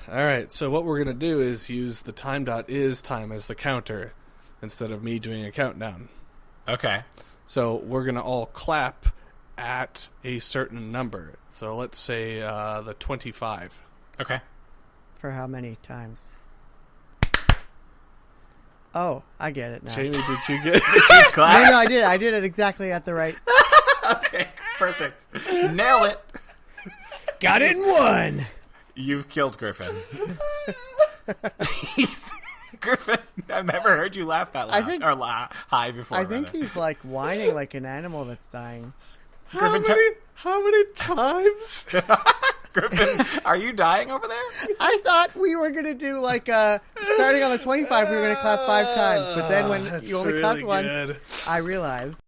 Alright, so what we're going to do is use the time.is time as the counter instead of me doing a countdown. Okay. So we're going to all clap at a certain number. So let's say the 25. Okay. For how many times? Oh, I get it now. Jamie, did you get it? Did you clap? No, I did. I did it exactly at the right... Okay, perfect. Nail it. Got it in one! You've killed Griffin. Griffin, I've never heard you laugh that loud high before. I think he's like whining like an animal that's dying. How many times? Griffin, are you dying over there? I thought we were going to do like starting on the 25, we were going to clap 5 times. But then when you only clapped once, I realized.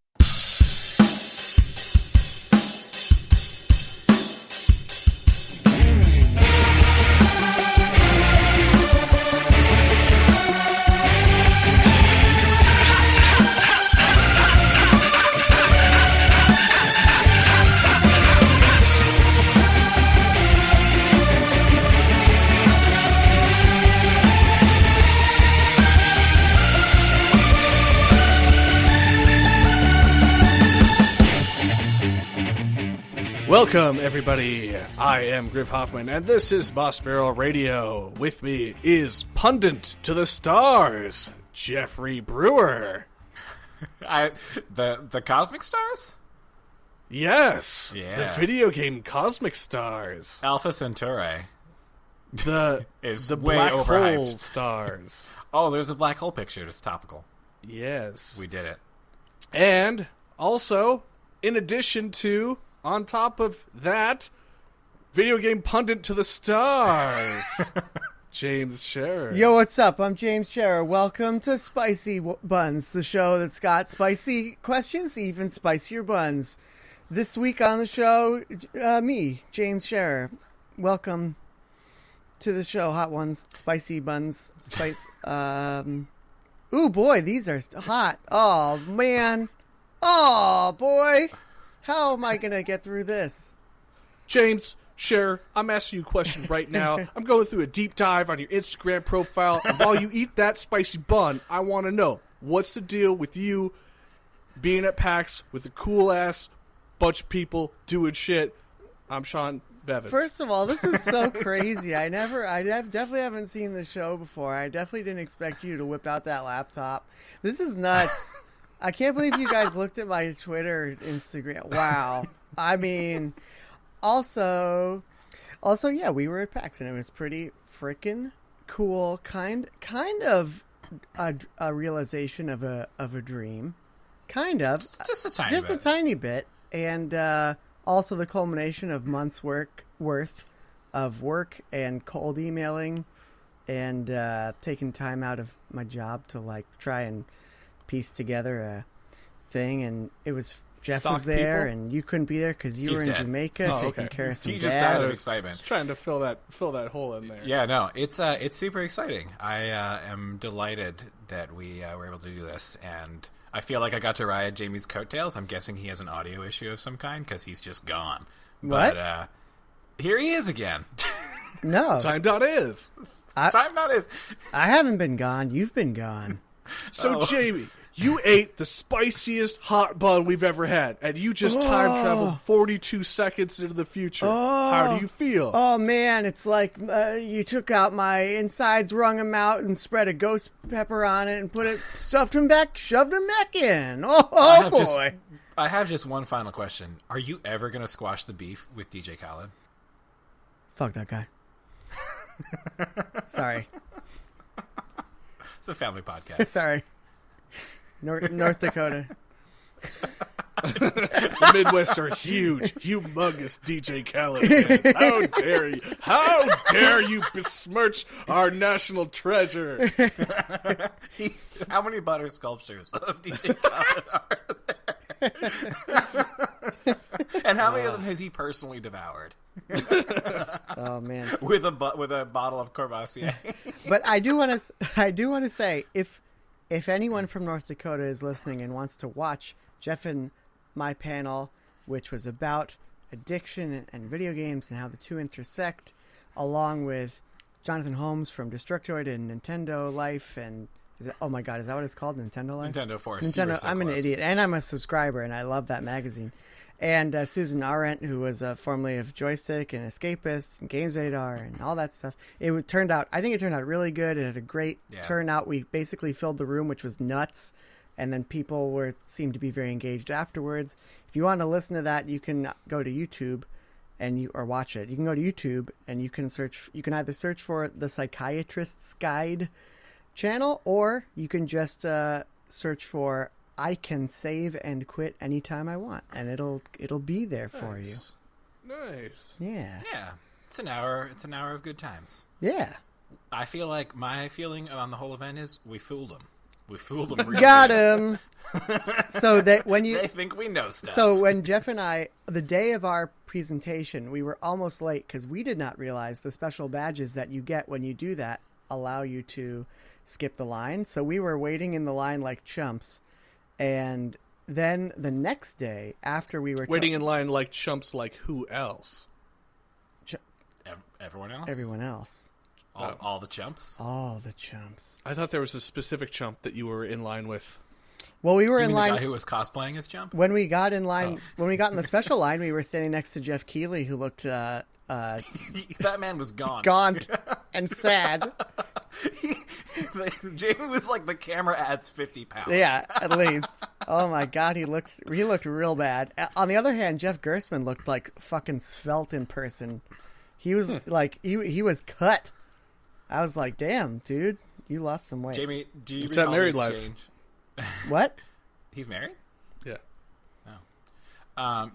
Welcome, everybody. I am Griff Hoffmann, and this is Boss Barrel Radio. With me is Pundit to the Stars, Jeffrey Brewer. The Cosmic Stars? Yes, Yeah. the video game Cosmic Stars. Alpha Centauri. The Is the way black overhyped. hole stars. Oh, there's a black hole picture. It's topical. Yes. We did it. And also, in addition to, on top of that, video game Pundit to the Stars, James Sherer. Yo, what's up? I'm James Sherer. Welcome to Spicy Buns, the show that's got spicy questions, even spicier buns. This week on the show, me, James Sherer. Welcome to the show, Hot Ones, Spicy Buns, Spice. Ooh, boy, these are hot. Oh, man. Oh, boy. How am I going to get through this? James Sherer, I'm asking you a question right now. I'm going through a deep dive on your Instagram profile, and while you eat that spicy bun, I want to know, what's the deal with you being at PAX with a cool-ass bunch of people doing shit? I'm Sean Bevins. First of all, this is so crazy. I definitely haven't seen the show before. I definitely didn't expect you to whip out that laptop. This is nuts. I can't believe you guys looked at my Twitter, Instagram. Wow. I mean, also, yeah, we were at PAX and it was pretty freaking cool. Kind of a realization of a dream. Kind of. Just a tiny Just bit. a tiny bit. And also the culmination of months' worth of work and cold emailing and taking time out of my job to like try and piece together a thing. And it was Geoff Stock was there people? and you couldn't be there because you He's were in dead. Jamaica Oh, taking okay. care of some He just died of dads. excitement. Trying to fill that hole in there. Yeah, no, it's super exciting. I am delighted that we were able to do this, and I feel like I got to ride Jamie's coattails. I'm guessing he has an audio issue of some kind because he's just gone. What? But here he is again. No, Time.is. Time not is. I haven't been gone. You've been gone. So, Jamie, you ate the spiciest hot bun we've ever had, and you just time traveled 42 seconds into the future. How do you feel? Oh man, it's like you took out my insides, wrung them out, and spread a ghost pepper on it, and shoved them back in. Oh boy! I have just one final question. Are you ever going to squash the beef with DJ Khaled? Fuck that guy. Sorry. It's a family podcast. Sorry. North Dakota. The Midwest are huge, humongous DJ Khaled fans. How dare you besmirch our national treasure? How many butter sculptures of DJ Khaled are there? And how many of them has he personally devoured? Oh man. With a bottle of Courvoisier. But I do want to say if anyone from North Dakota is listening and wants to watch Geoff and my panel, which was about addiction and video games and how the two intersect, along with Jonathan Holmes from Destructoid and Nintendo Life, and oh my god, is that what it's called? Nintendo Life? Nintendo Force. Nintendo. So I'm an close. idiot, and I'm a subscriber, and I love that magazine. And Susan Arendt, who was formerly of Joystick and Escapist and Games Radar and all that stuff. Turned out really good. It had a great turnout. We basically filled the room, which was nuts. And then people seemed to be very engaged afterwards. If you want to listen to that, you can go to YouTube or watch it. You can go to YouTube and you can either search for the Psychiatrist's Guide channel, or you can just search for I Can Save and Quit Anytime I Want, and it'll be there for you. Nice. Yeah. Yeah. It's an hour of good times. Yeah. I feel like my feeling on the whole event is we fooled them. We fooled them. Really Got good. him. So that when you They think we know stuff. So when Geoff and I, the day of our presentation, we were almost late because we did not realize the special badges that you get when you do that allow you to skip the line. So we were waiting in the line like chumps. And then the next day, after we were Waiting in line like chumps, like who else? Everyone else? Everyone else. All the chumps? All the chumps. I thought there was a specific chump that you were in line with. Well, we were You in mean line. the guy who was cosplaying as Chump? When we got in line, when we got in the special line, we were standing next to Geoff Keighley, who looked That man was gone. gaunt and sad. Jamie was like, the camera adds 50 pounds. Yeah, at least. Oh my god, he looked real bad. On the other hand, Jeff Gerstmann looked like fucking svelte in person. He was like he was cut. I was like, damn, dude, you lost some weight. Jamie, do you It's recall that married the life. exchange? What? He's married? Yeah.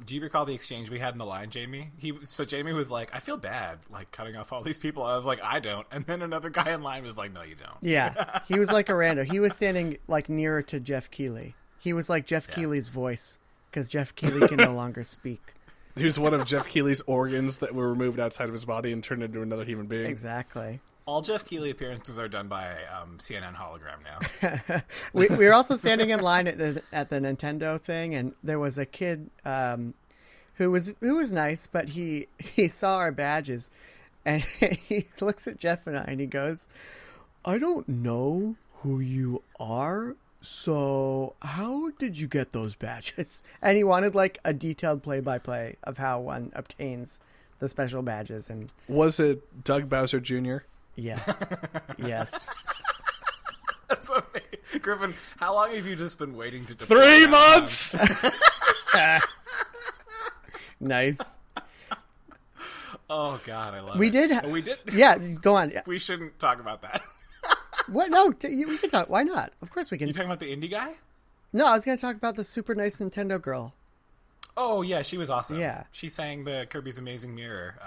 Do you recall the exchange we had in the line, Jamie? So Jamie was like, I feel bad, like, cutting off all these people. I was like, I don't. And then another guy in line was like, no, you don't. Yeah, he was like a rando. He was standing like nearer to Geoff Keighley. He was like Geoff Keighley's voice, because Geoff Keighley can no longer speak. He was one of Geoff Keighley's organs that were removed outside of his body and turned into another human being. Exactly. All Geoff Keighley appearances are done by CNN hologram now. We were also standing in line at the Nintendo thing, and there was a kid who was nice, but he saw our badges, and he looks at Geoff and I, and he goes, "I don't know who you are, so how did you get those badges?" And he wanted like a detailed play-by-play of how one obtains the special badges. And Was it Doug Bowser Jr.? yes, yes. That's amazing. Griffin, how long have you just been waiting to... 3 months! Nice. Oh, God, I love We it. did. We did? Yeah, go on. We shouldn't talk about that. What? No, we can talk. Why not? Of course we can. You talking about the indie guy? No, I was going to talk about the super nice Nintendo girl. Oh, yeah, she was awesome. Yeah. She sang the Kirby's Amazing Mirror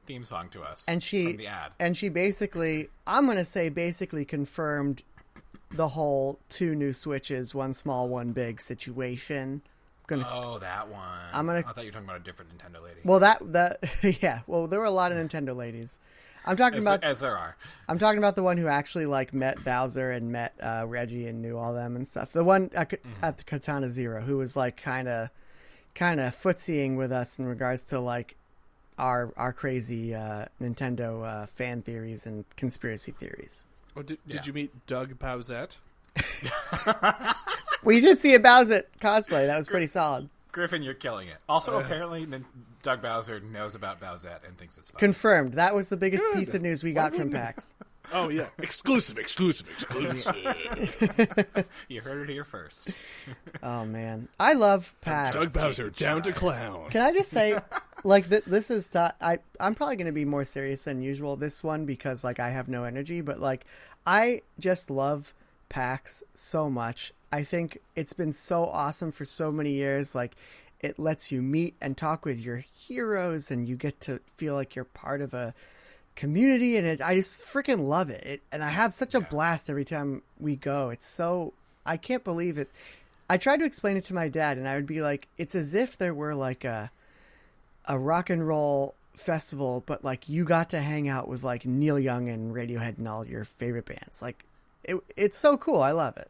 theme song to us And from the ad. And she basically, I'm going to say basically confirmed the whole 2 new Switches, 1 small, 1 big situation. Oh, that one. I thought you were talking about a different Nintendo lady. Well, that yeah. Well, there were a lot of Nintendo ladies. I'm talking as there are. I'm talking about the one who actually like met Bowser and met Reggie and knew all them and stuff. The one at the Katana Zero, who was like kind of footsying with us in regards to like our crazy Nintendo fan theories and conspiracy theories. Oh, did you meet Doug Bowsette? We did see a Bowsette cosplay. That was pretty solid. Griffin, you're killing it. Also, apparently, Doug Bowser knows about Bowsette and thinks it's fun. Confirmed. That was the biggest piece of news we got from PAX. Oh, yeah. Exclusive. You heard it here first. Oh, man. I love PAX. Doug Bowser, down to clown. Can I just say, like, this is... I'm probably going to be more serious than usual this one because, like, I have no energy. But, like, I just love PAX so much. I think it's been so awesome for so many years. Like, it lets you meet and talk with your heroes, and you get to feel like you're part of a community, and I just freaking love it. And I have such a blast every time we go. It's so... I can't believe it. I tried to explain it to my dad, and I would be like, it's as if there were like a rock and roll festival, but like you got to hang out with like Neil Young and Radiohead and all your favorite bands. Like, it's so cool. I love it.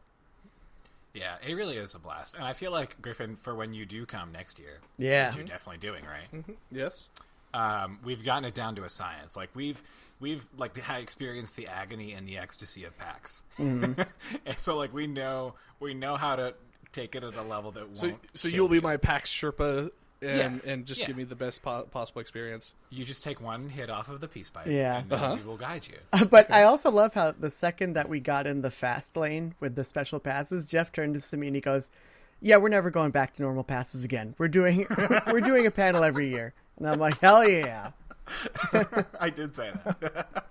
Yeah, it really is a blast. And I feel like, Griffin, for when you do come next year, Yeah. which you're definitely doing, right? Mm-hmm. Yes. we've gotten it down to a science. Like we've like experienced the agony and the ecstasy of PAX. Mm-hmm. And so like we know how to take it at a level that won't. So you'll be my PAX Sherpa. Yeah. And just give me the best possible experience. You just take one hit off of the peace pipe, Yeah. and then we will guide you. But I also love how the second that we got in the fast lane with the special passes, Geoff turned to me and he goes, "Yeah, we're never going back to normal passes again. We're doing a panel every year." And I'm like, "Hell yeah!" I did say that.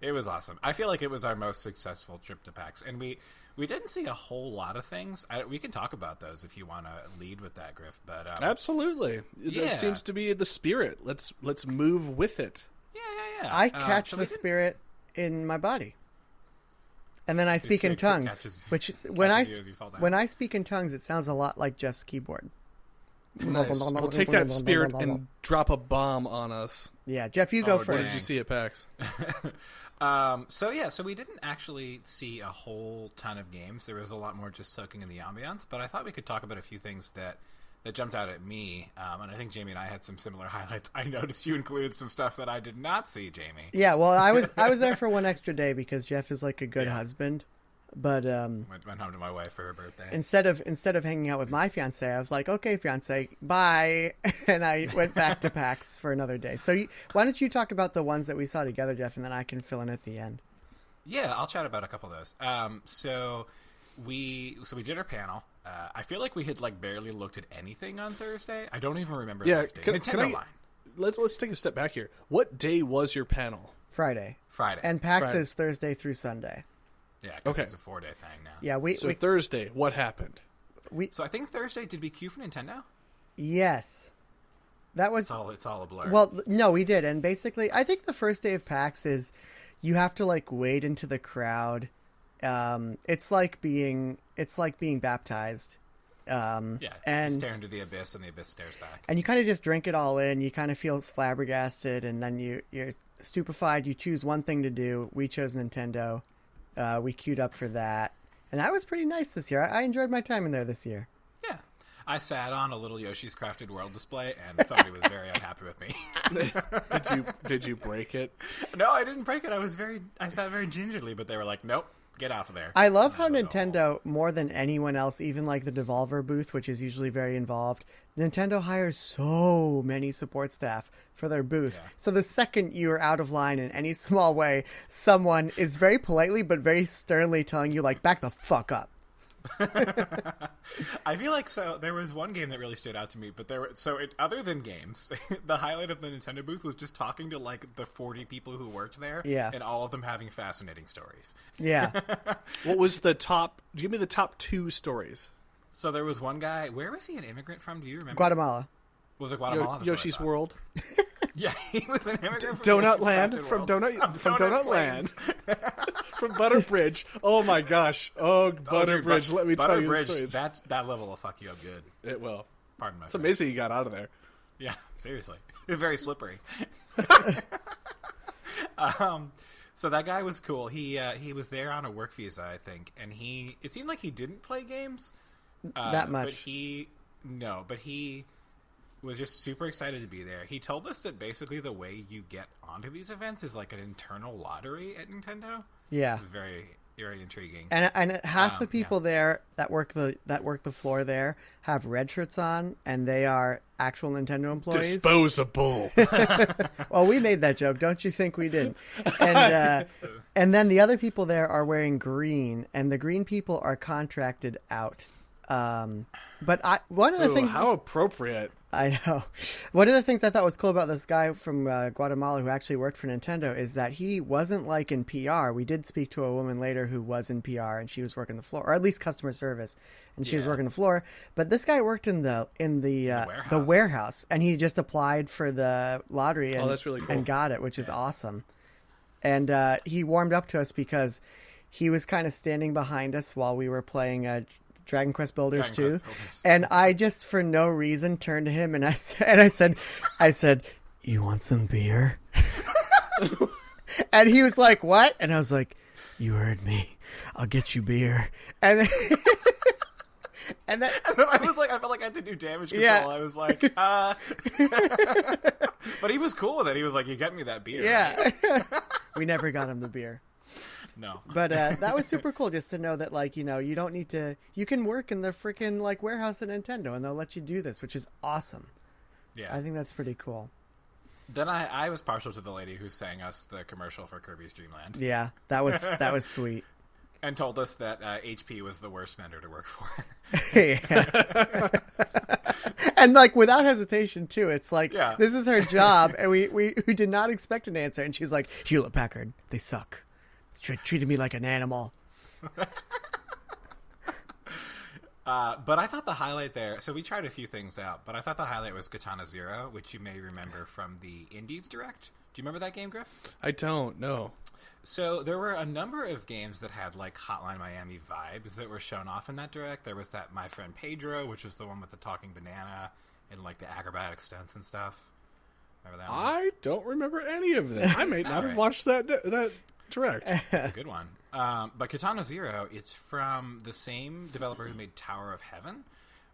It was awesome. I feel like it was our most successful trip to PAX, and we didn't see a whole lot of things. We can talk about those if you want to lead with that, Griff. But absolutely, that seems to be the spirit. Let's move with it. Yeah. I catch the spirit in my body, and then I speak in tongues. Which when I speak in tongues, it sounds a lot like Jeff's keyboard. Nice. We'll take that spirit and drop a bomb on us. Yeah, Geoff, you go What first. did you see at PAX? So we didn't actually see a whole ton of games. There was a lot more just soaking in the ambiance, but I thought we could talk about a few things that jumped out at me, and I think Jamie and I had some similar highlights. I noticed you included some stuff that I did not see, Jamie. Yeah, well, I was there for one extra day because Geoff is like a good husband. But went home to my wife for her birthday. Instead of hanging out with my fiance, I was like, "Okay, fiance, bye," and I went back to PAX for another day. So why don't you talk about the ones that we saw together, Geoff, and then I can fill in at the end. Yeah, I'll chat about a couple of those. So we did our panel. I feel like we had like barely looked at anything on Thursday. I don't even remember. Thursday. Nintendo line. Let's take a step back here. What day was your panel? Friday. And PAX is Thursday through Sunday. Yeah, because it's a 4-day thing now. Yeah, Thursday, what happened? So I think Thursday, did we queue for Nintendo? Yes. That was... It's all a blur. Well, no, we did. And basically, I think the first day of PAX is you have to, like, wade into the crowd. It's like being baptized. And you stare into the abyss, and the abyss stares back. And you kind of just drink it all in. You kind of feel flabbergasted, and then you're stupefied. You choose one thing to do. We chose Nintendo. We queued up for that, and that was pretty nice this year. I enjoyed my time in there this year. Yeah, I sat on a little Yoshi's Crafted World display, and somebody was very unhappy with me. Did you break it? No, I didn't break it. I sat very gingerly, but they were like, "Nope, get off of there." I love how Nintendo, more than anyone else, even like the Devolver booth, which is usually very involved, Nintendo hires so many support staff for their booth. Yeah. So the second you're out of line in any small way, someone is very politely but very sternly telling you, like, back the fuck up. I feel like there was one game that really stood out to me, but other than games, the highlight of the Nintendo booth was just talking to like the 40 people who worked there, and all of them having fascinating stories. Yeah. What was the top? Give me the top 2 stories. So there was one guy. Where was he an immigrant from? Do you remember? Guatemala. Was it Guatemala? Yoshi's World. Yeah, he was an immigrant from Donut Land. From Butterbridge. Oh my gosh. Butterbridge. Let me tell you the stories. That level will fuck you up good. It will. Pardon my. It's amazing you got out of there. Yeah, seriously. Very slippery. So that guy was cool. He was there on a work visa, I think, and it seemed like he didn't play games that much. But he was just super excited to be there. He told us that basically the way you get onto these events is like an internal lottery at Nintendo. Yeah, very, very intriguing. And half the people there that work the floor there have red shirts on, and they are actual Nintendo employees. Disposable. Well, we made that joke. Don't you think we did? And then the other people there are wearing green, and the green people are contracted out. But one of the things, how appropriate. I know. One of the things I thought was cool about this guy from Guatemala who actually worked for Nintendo is that he wasn't like in PR. We did speak to a woman later who was in PR, and she was working the floor, or at least customer service, and she was working the floor. But this guy worked in the warehouse, and he just applied for the lottery and, that's really cool. and got it, which is awesome. And he warmed up to us because he was kind of standing behind us while we were playing Dragon Quest Builders 2. And I just, for no reason, turned to him and I said, "You want some beer?" And he was like, "What?" And I was like, "You heard me. I'll get you beer." And And then I was like, I felt like I had to do damage control. Yeah. I was like, but he was cool with it. He was like, you got me that beer. yeah, we never got him the beer. No. But that was super cool just to know that, like, you know, you don't need to, you can work in the freaking, like, warehouse at Nintendo and they'll let you do this, which is awesome. Yeah. I think that's pretty cool. Then I was partial to the lady who sang us the commercial for Kirby's Dream Land. Yeah, that was sweet. And told us that HP was the worst vendor to work for. Yeah. And, like, without hesitation, too. It's like, Yeah. this is her job, and we did not expect an answer. And she's like, Hewlett-Packard, they suck. Treated me like an animal. But I thought the highlight there... So we tried a few things out, but I thought the highlight was Katana Zero, which you may remember from the Indies Direct. Do you remember that game, Griff? I don't know. So there were a number of games that had, like, Hotline Miami vibes that were shown off in that Direct. There was that My Friend Pedro, which was the one with the talking banana and, like, the acrobatic stunts and stuff. Remember that one? I don't remember any of that. I may not have watched that direct. It's a good one. But Katana Zero, it's from the same developer who made Tower of Heaven,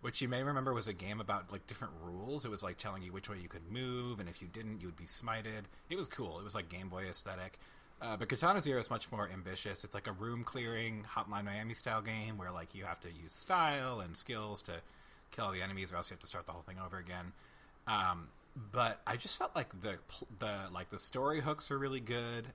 which you may remember was a game about, like, different rules. It was, like, telling you which way you could move, and if you didn't, you would be smited. It was cool. It was, like, Game Boy aesthetic. But Katana Zero is much more ambitious. It's like a room-clearing Hotline Miami-style game where, like, you have to use style and skills to kill all the enemies, or else you have to start the whole thing over again. But I just felt like the story hooks were really good.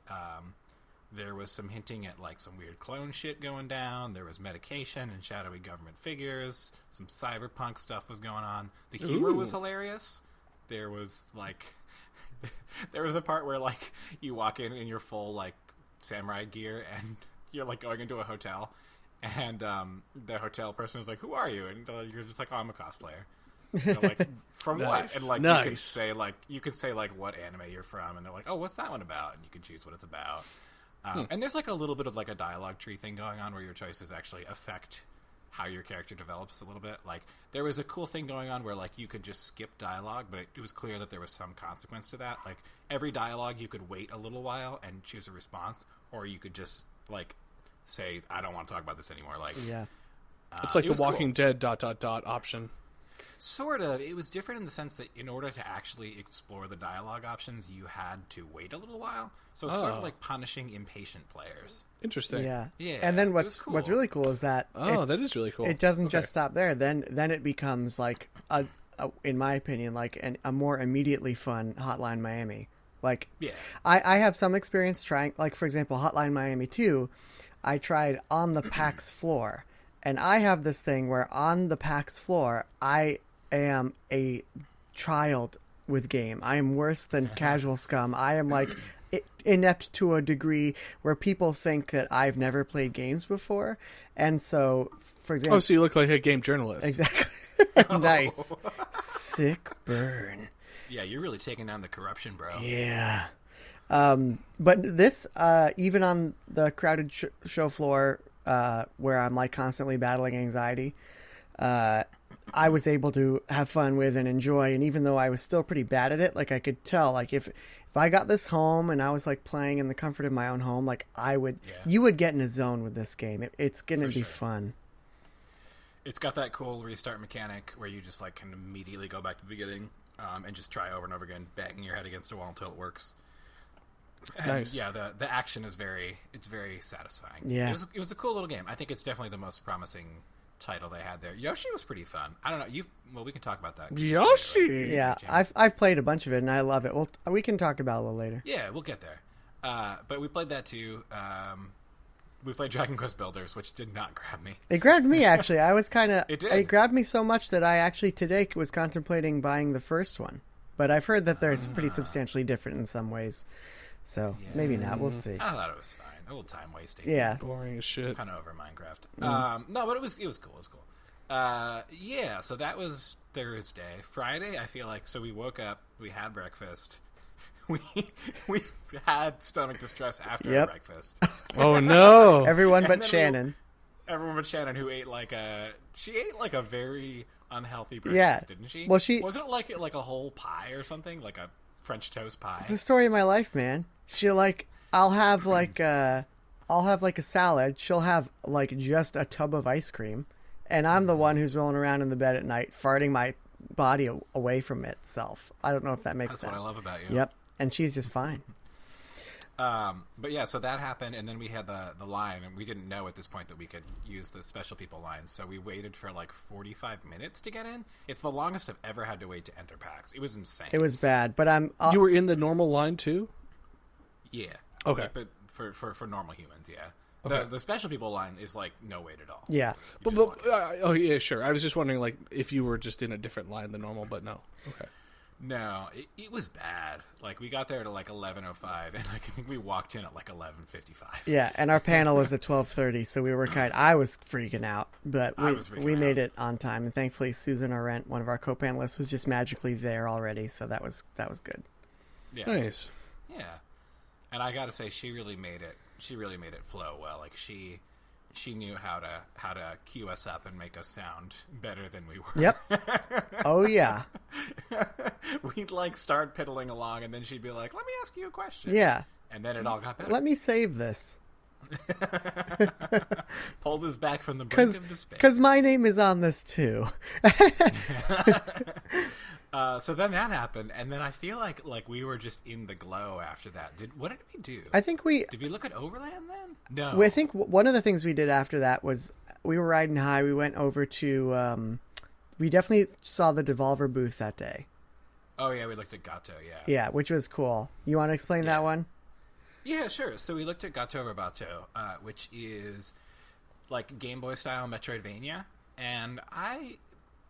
There was some hinting at, like, some weird clone shit going down. There was medication and shadowy government figures. Some cyberpunk stuff was going on. The humor was hilarious. There was, like... There was a part where, like, you walk in your full, like, samurai gear and you're, like, going into a hotel, and the hotel person is like, who are you? And you're just like, oh, I'm a cosplayer. And like, from Nice. what? And, like, Nice. you could say like what anime you're from, and they're like, oh, what's that one about? And you can choose what it's about. And there's, like, a little bit of, like, a dialogue tree thing going on where your choices actually affect how your character develops a little bit. Like, there was a cool thing going on where, like, you could just skip dialogue, but it was clear that there was some consequence to that. Like, every dialogue you could wait a little while and choose a response, or you could just, like, say, I don't want to talk about this anymore. Like, Yeah. It's like it the was Walking cool. Dead ... option. Sort of. It was different in the sense that in order to actually explore the dialogue options, you had to wait a little while. So it's sort of like punishing impatient players. Interesting. Yeah. Yeah, And then it was cool. what's really cool is that That is really cool. it doesn't Okay. just stop there. Then it becomes like a in my opinion, like a more immediately fun Hotline Miami. Like, Yeah. I have some experience trying, like, for example, Hotline Miami 2, I tried on the PAX floor. And I have this thing where on the PAX floor, I am a child with game. I am worse than casual scum. I am, like, inept to a degree where people think that I've never played games before. And so, for example... Oh, so you look like a game journalist. Exactly. Nice. Sick burn. Yeah, you're really taking down the corruption, bro. Yeah. But this, even on the crowded show floor, where I'm, like, constantly battling anxiety, I was able to have fun with and enjoy. And even though I was still pretty bad at it, like, I could tell, like, if I got this home and I was, like, playing in the comfort of my own home, like, you would get in a zone with this game. It's going to be fun. It's got that cool restart mechanic where you just, like, can immediately go back to the beginning and just try over and over again, banging your head against a wall until it works. And, Nice. yeah, the action is very satisfying. Yeah. It was a cool little game. I think it's definitely the most promising title they had there. Yoshi was pretty fun. I don't know. Well, we can talk about that. Yoshi! Yeah, I've played a bunch of it and I love it. We can talk about it a little later. Yeah, we'll get there. But we played that too. We played Dragon Quest Builders, which did not grab me. It grabbed me, actually. I was kind of... It did. It grabbed me so much that I actually today was contemplating buying the first one. But I've heard that there's pretty substantially different in some ways. So, maybe not. We'll see. I thought it was fine. A little time wasting. Yeah. Boring as shit. Kind of over Minecraft. No, but it was cool. It was cool. Yeah, so that was Thursday. Friday, I feel like, so we woke up, we had breakfast. We had stomach distress after breakfast. Oh, no. Everyone And but then Shannon. Everyone but Shannon, who ate like a very unhealthy breakfast, Yeah. didn't she? Well, wasn't it like a whole pie or something, like a French toast pie. It's the story of my life, man. I'll have like a salad. She'll have like just a tub of ice cream, and I'm the one who's rolling around in the bed at night, farting my body away from itself. I don't know if that makes That's sense. what I love about you. Yep, and she's just fine. But yeah, so that happened, and then we had the line, and we didn't know at this point that we could use the special people line, so we waited for like 45 minutes to get in. It's the longest I've ever had to wait to enter PAX. It was insane. It was bad, but You were in the normal line too? Yeah. Okay. But for normal humans, yeah. Okay. The special people line is like no wait at all. Yeah. You But, just walk in. oh yeah, sure. I was just wondering, like, if you were just in a different line than normal, but no. Okay. No, it was bad. Like, we got there at like 11:05, and I think we walked in at like 11:55. Yeah, and our panel was at 12:30, so we were I was freaking out, but we made it on time, and thankfully Susan Arendt, one of our co-panelists, was just magically there already, so that was good. Yeah. Nice. Yeah. And I got to say, she really made it. She really made it flow well. Like she knew how to cue us up and make us sound better than we were. Yep. Oh yeah. We'd like start piddling along, and then she'd be like, "Let me ask you a question." Yeah. And then it all got better. Let me save this. Pulled us back from the brink of despair. Because my name is on this too. So then that happened, and then I feel like we were just in the glow after that. What did we do? I think Did we look at Overland then? No. I think one of the things we did after that was we were riding high. We went over to. We definitely saw the Devolver booth that day. Oh yeah, we looked at Gato. Yeah. Yeah, which was cool. You want to explain that one? Yeah, sure. So we looked at Gato Roboto, which is like Game Boy style Metroidvania, and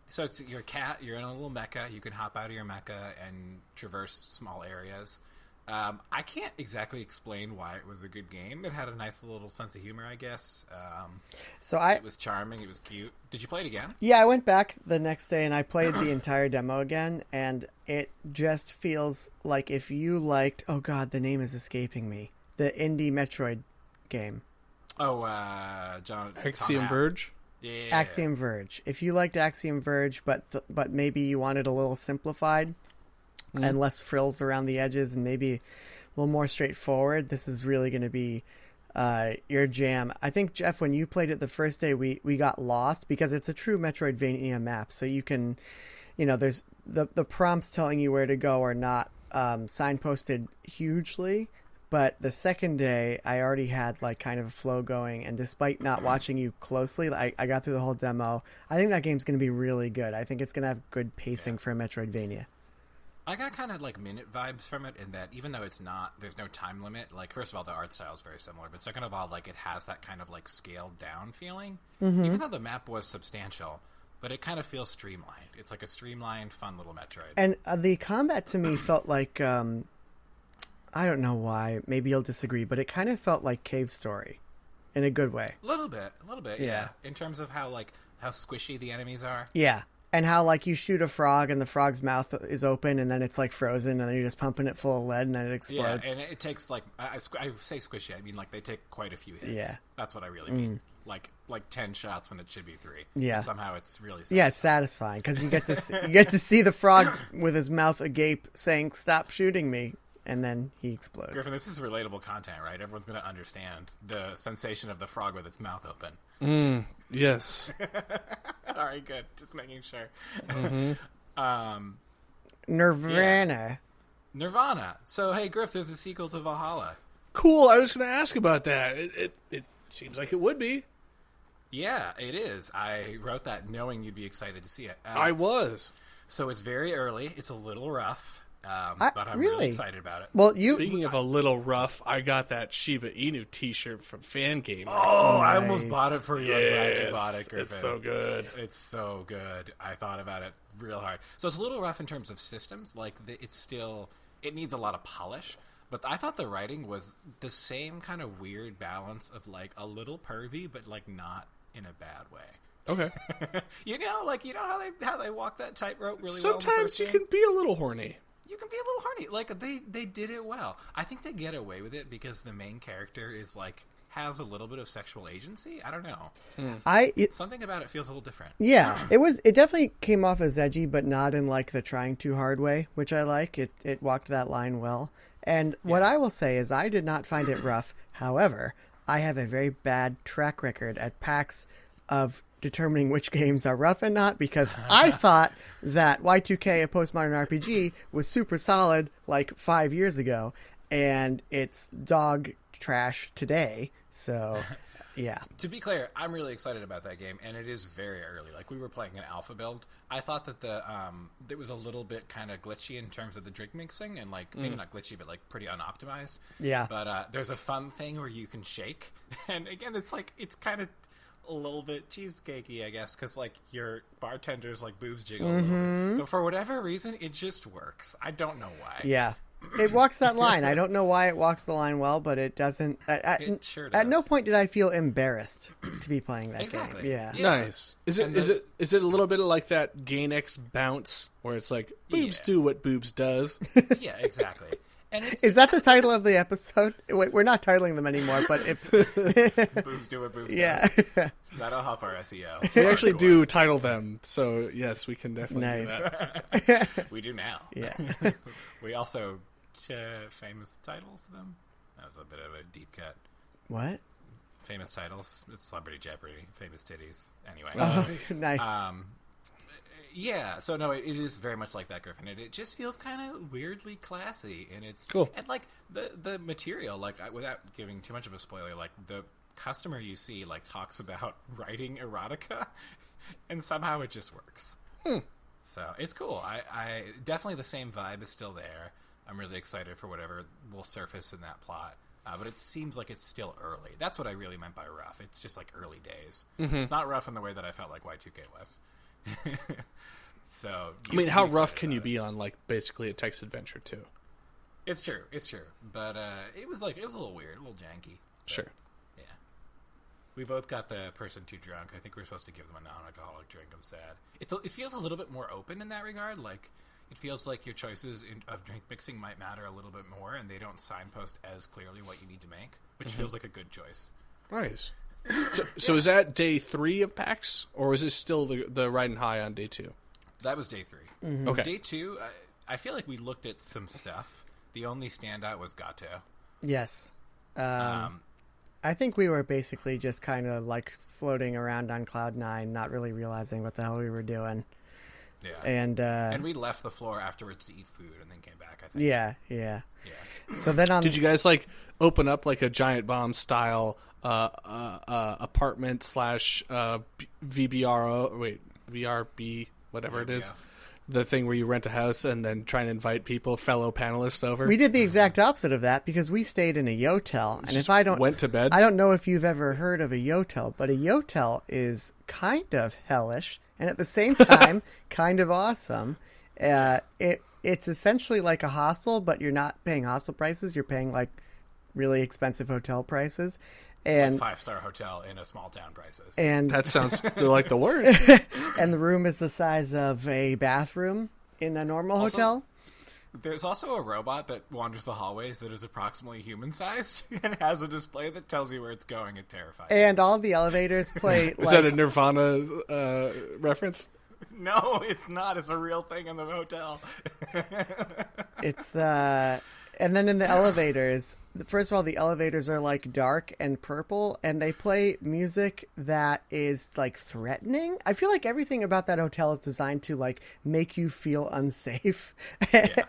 so it's you're a cat. You're in a little mecha. You can hop out of your mecha and traverse small areas. I can't exactly explain why it was a good game. It had a nice little sense of humor, I guess. It was charming. It was cute. Did you play it again? Yeah, I went back the next day and I played the entire demo again, and it just feels like if you liked... Oh, God, the name is escaping me. The indie Metroid game. Oh, John... Axiom Verge? Yeah. Axiom Verge. If you liked Axiom Verge, but maybe you wanted a little simplified and less frills around the edges and maybe a little more straightforward, this is really going to be your jam. I think, Geoff, when you played it the first day, we got lost because it's a true Metroidvania map. So you can, there's the prompts telling you where to go are not signposted hugely. But the second day, I already had like kind of a flow going, and despite not watching you closely, I got through the whole demo. I think that game's going to be really good. I think it's going to have good pacing for a Metroidvania. I got kind of like Minute vibes from it in that even though there's no time limit, like first of all, the art style is very similar, but second of all, like it has that kind of like scaled down feeling. Mm-hmm. Even though the map was substantial, but it kind of feels streamlined. It's like a streamlined, fun little Metroid. And the combat to me felt like... I don't know why. Maybe you'll disagree, but it kind of felt like Cave Story, in a good way. A little bit, yeah. In terms of how squishy the enemies are. Yeah, and how like you shoot a frog and the frog's mouth is open and then it's like frozen and then you're just pumping it full of lead and then it explodes. Yeah, and it takes like I say squishy. I mean like they take quite a few hits. Yeah, that's what I really mean. Like 10 shots when it should be 3. Yeah, and somehow it's really satisfying. Yeah, it's satisfying because you get to see the frog with his mouth agape saying "Stop shooting me." And then he explodes. Griffin, this is relatable content, right? Everyone's going to understand the sensation of the frog with its mouth open. Yes. All right, good. Just making sure. Mm-hmm. Nirvana. So, hey, Griff, there's a sequel to Valhalla. Cool. I was going to ask about that. It seems like it would be. Yeah, it is. I wrote that knowing you'd be excited to see it. I was. So it's very early. It's a little rough. But I'm really excited about it. Well, Speaking of a little rough, I got that Shiba Inu T-shirt from Fangamer. Oh, nice. I almost bought it for you. I'm glad you bought it, Griffin. It's so good. It's so good. I thought about it real hard. So it's a little rough in terms of systems. Like it needs a lot of polish. But I thought the writing was the same kind of weird balance of like a little pervy, but like not in a bad way. Okay. you know how they walk that tightrope really Sometimes well. Sometimes you can be a little horny. You can be a little horny. Like they did it well. I think they get away with it because the main character is like has a little bit of sexual agency. I don't know. Something about it feels a little different. Yeah, it definitely came off as edgy, but not in like the trying too hard way, which I like. It walked that line well. And what I will say is I did not find it rough. However, I have a very bad track record at PAX of determining which games are rough and not, because I thought that Y2K, a postmodern RPG, was super solid like 5 years ago, and it's dog trash today. So, yeah. To be clear, I'm really excited about that game, and it is very early. Like, we were playing an alpha build. I thought that it was a little bit kind of glitchy in terms of the drink mixing, and like maybe not glitchy, but like pretty unoptimized. Yeah. But there's a fun thing where you can shake, and again, it's kind of a little bit cheesecakey, I guess, because like your bartender's like boobs jiggle a little bit. But for whatever reason, it just works. I don't know why. Yeah. It walks that line. I don't know why it walks the line well, but it doesn't. It sure does. At no point did I feel embarrassed to be playing that Exactly. game. Yeah. Nice. Is it a little bit like that Gain X bounce where it's like boobs do what boobs does? Yeah, exactly. And Is that the title of the episode? Wait, we're not titling them anymore, but if boobs do what boobs yeah, does. That'll help our SEO. We actually do title them, so yes, we can definitely do that. We do now. Yeah. We also famous titles them. That was a bit of a deep cut. What? Famous titles. It's Celebrity Jeopardy. Famous titties. Anyway. Nice. Yeah, so no, it is very much like that, Griffin. It just feels kind of weirdly classy, and it's cool. And like the material, like without giving too much of a spoiler, like the customer you see like talks about writing erotica, and somehow it just works. So it's cool. I definitely the same vibe is still there. I'm really excited for whatever will surface in that plot. But it seems like it's still early. That's what I really meant by rough. It's just like early days. It's not rough in the way that I felt like Y2K was. So I mean, how rough can you be on like basically a text adventure too? It's true, but it was a little weird, a little janky. Sure. Yeah. We both got the person too drunk. I think we're supposed to give them a non-alcoholic drink. I'm sad. It feels a little bit more open in that regard. Like it feels like your choices of drink mixing might matter a little bit more, and they don't signpost as clearly what you need to make, which feels like a good choice. Nice. So is that day 3 of PAX, or is this still the riding high on day 2? That was day 3. Okay. Day 2, I feel like we looked at some stuff. The only standout was Gato. Yes. I think we were basically just kind of like floating around on Cloud 9, not really realizing what the hell we were doing. Yeah. And we left the floor afterwards to eat food and then came back, I think. Yeah. So then did you guys like open up like a Giant Bomb style apartment / VBRO? Wait, VRB, whatever it is. The thing where you rent a house and then try and invite fellow panelists over. We did the exact opposite of that because we stayed in a yotel. And if I don't went to bed. I don't know if you've ever heard of a yotel, but a yotel is kind of hellish and at the same time kind of awesome. It's essentially like a hostel, but you're not paying hostel prices. You're paying like really expensive hotel prices. And like 5-star hotel in a small town prices. And that sounds like the worst. And the room is the size of a bathroom in a normal hotel. There's also a robot that wanders the hallways that is approximately human-sized and has a display that tells you where it's going. It's terrifying. And all the elevators play Is that a Nirvana reference? No, it's not. It's a real thing in the hotel. It's and then in the elevators, first of all, the elevators are like dark and purple, and they play music that is like threatening. I feel like everything about that hotel is designed to like make you feel unsafe. Yeah.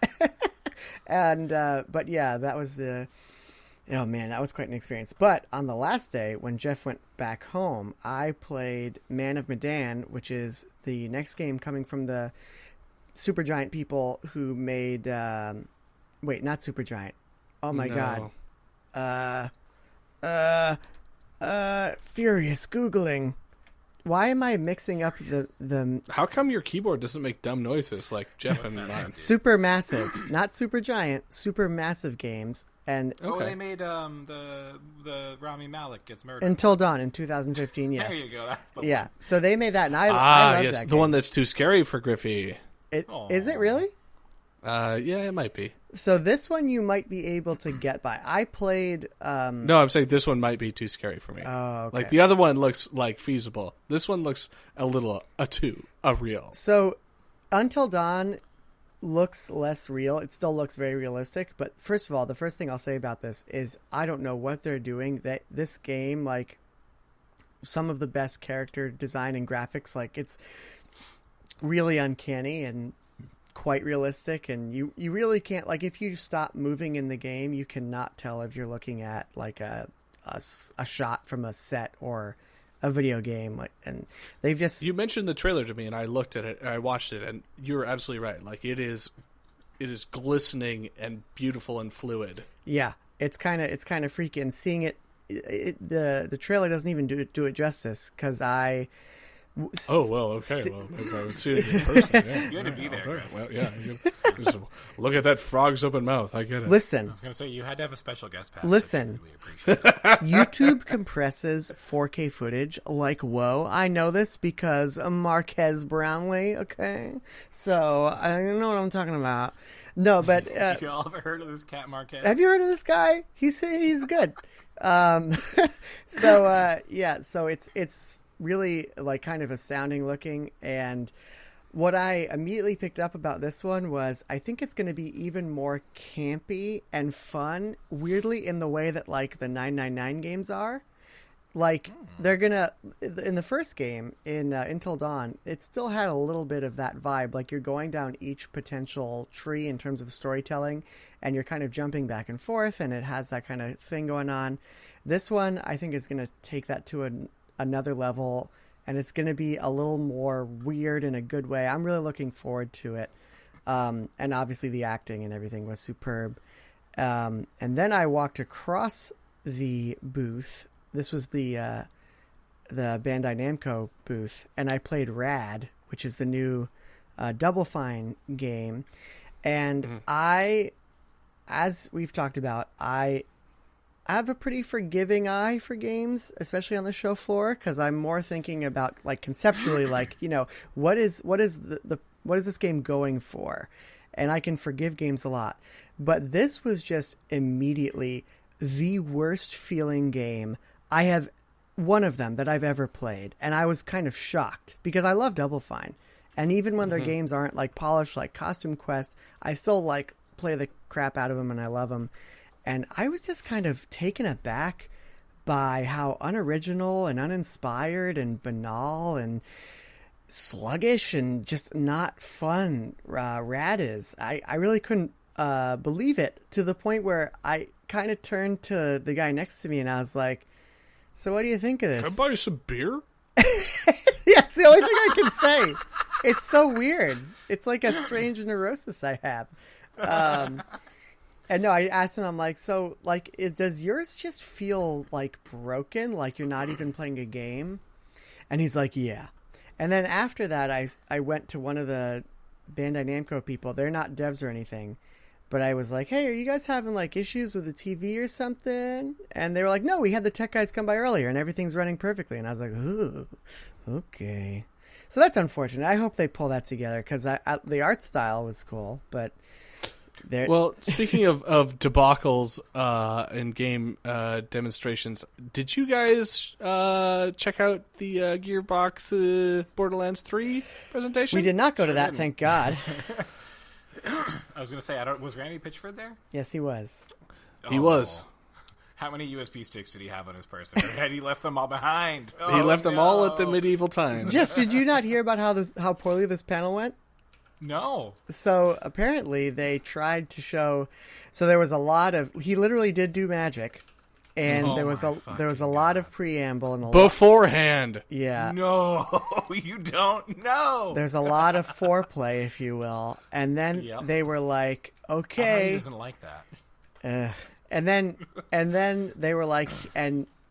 And but yeah, that was oh man, that was quite an experience. But on the last day, when Geoff went back home, I played Man of Medan, which is the next game coming from the Supergiant people who made. Wait, not Supergiant. Oh my god. Furious Googling. Why am I mixing up the How come your keyboard doesn't make dumb noises like Geoff and mine? Supermassive, not Supergiant, Supermassive games. And they made the Rami Malek gets murdered. Until Dawn in 2015, yes. There you go. That's the one. So they made that, and I love yes, that game. The one that's too scary for Griffey. Is it really? Yeah, it might be. So this one you might be able to get by. I played... No, I'm saying this one might be too scary for me. Oh, okay. Like, the other one looks, like, feasible. This one looks a little, a real. So, Until Dawn looks less real. It still looks very realistic. But first of all, the first thing I'll say about this is I don't know what they're doing. That this game, like, some of the best character design and graphics. Like, it's really uncanny and quite realistic, and you really can't, like, if you stop moving in the game, you cannot tell if you're looking at like a shot from a set or a video game. Like, and they've just, you mentioned the trailer to me, and I looked at it, I watched it, and you're absolutely right. Like, it is glistening and beautiful and fluid. Yeah, it's kind of freaky, and seeing the trailer doesn't even do it justice, because Oh, well, okay. Well, if I would see it in person, yeah. You had to be there, Griff. Well, yeah. Just look at that frog's open mouth. I get it. Listen. I was going to say, you had to have a special guest pass. Listen. Really YouTube compresses 4K footage like whoa. I know this because Marquez Brownlee, okay? So, I know what I'm talking about. No, but... you all ever heard of this cat Marquez? Have you heard of this guy? He's good. So it's really, like, kind of astounding looking, and what I immediately picked up about this one was I think it's going to be even more campy and fun, weirdly, in the way that, like, the 999 games are. Like, they're gonna, in the first game, in Until Dawn, it still had a little bit of that vibe. Like, you're going down each potential tree in terms of storytelling, and you're kind of jumping back and forth, and it has that kind of thing going on. This one, I think, is going to take that to another level, and it's going to be a little more weird in a good way. I'm really looking forward to it. And obviously the acting and everything was superb. And then I walked across the booth. This was the Bandai Namco booth, and I played Rad, which is the new Double Fine game. And as we've talked about, I have a pretty forgiving eye for games, especially on the show floor, because I'm more thinking about, like, conceptually, like, you know, what is this game going for? And I can forgive games a lot. But this was just immediately the worst feeling game I have, one of them that I've ever played. And I was kind of shocked because I love Double Fine. And even when their games aren't, like, polished like Costume Quest, I still, like, play the crap out of them and I love them. And I was just kind of taken aback by how unoriginal and uninspired and banal and sluggish and just not fun Rad is. I really couldn't believe it, to the point where I kind of turned to the guy next to me and I was like, so what do you think of this? Can I buy you some beer? Yeah, it's the only thing I can say. It's so weird. It's like a strange neurosis I have. And no, I asked him, I'm like, so, like, does yours just feel, like, broken? Like you're not even playing a game? And he's like, yeah. And then after that, I went to one of the Bandai Namco people. They're not devs or anything. But I was like, hey, are you guys having, like, issues with the TV or something? And they were like, no, we had the tech guys come by earlier and everything's running perfectly. And I was like, ooh, okay. So that's unfortunate. I hope they pull that together, because the art style was cool, but... Well, speaking of debacles in game demonstrations, did you guys check out the Gearbox Borderlands 3 presentation? We did not go to that, thank God. I was going to say, was Randy Pitchford there? Yes, he was. He was. How many USB sticks did he have on his person? Or had he left them all behind? He left them all at the medieval times. Just, did you not hear about how poorly this panel went? No. So apparently they tried to show. So there was a lot of. He literally did do magic, and there was a lot of preamble and beforehand. Yeah. No, you don't know. There's a lot of foreplay, if you will, and then they were like, "Okay." He doesn't like that. And then they were like,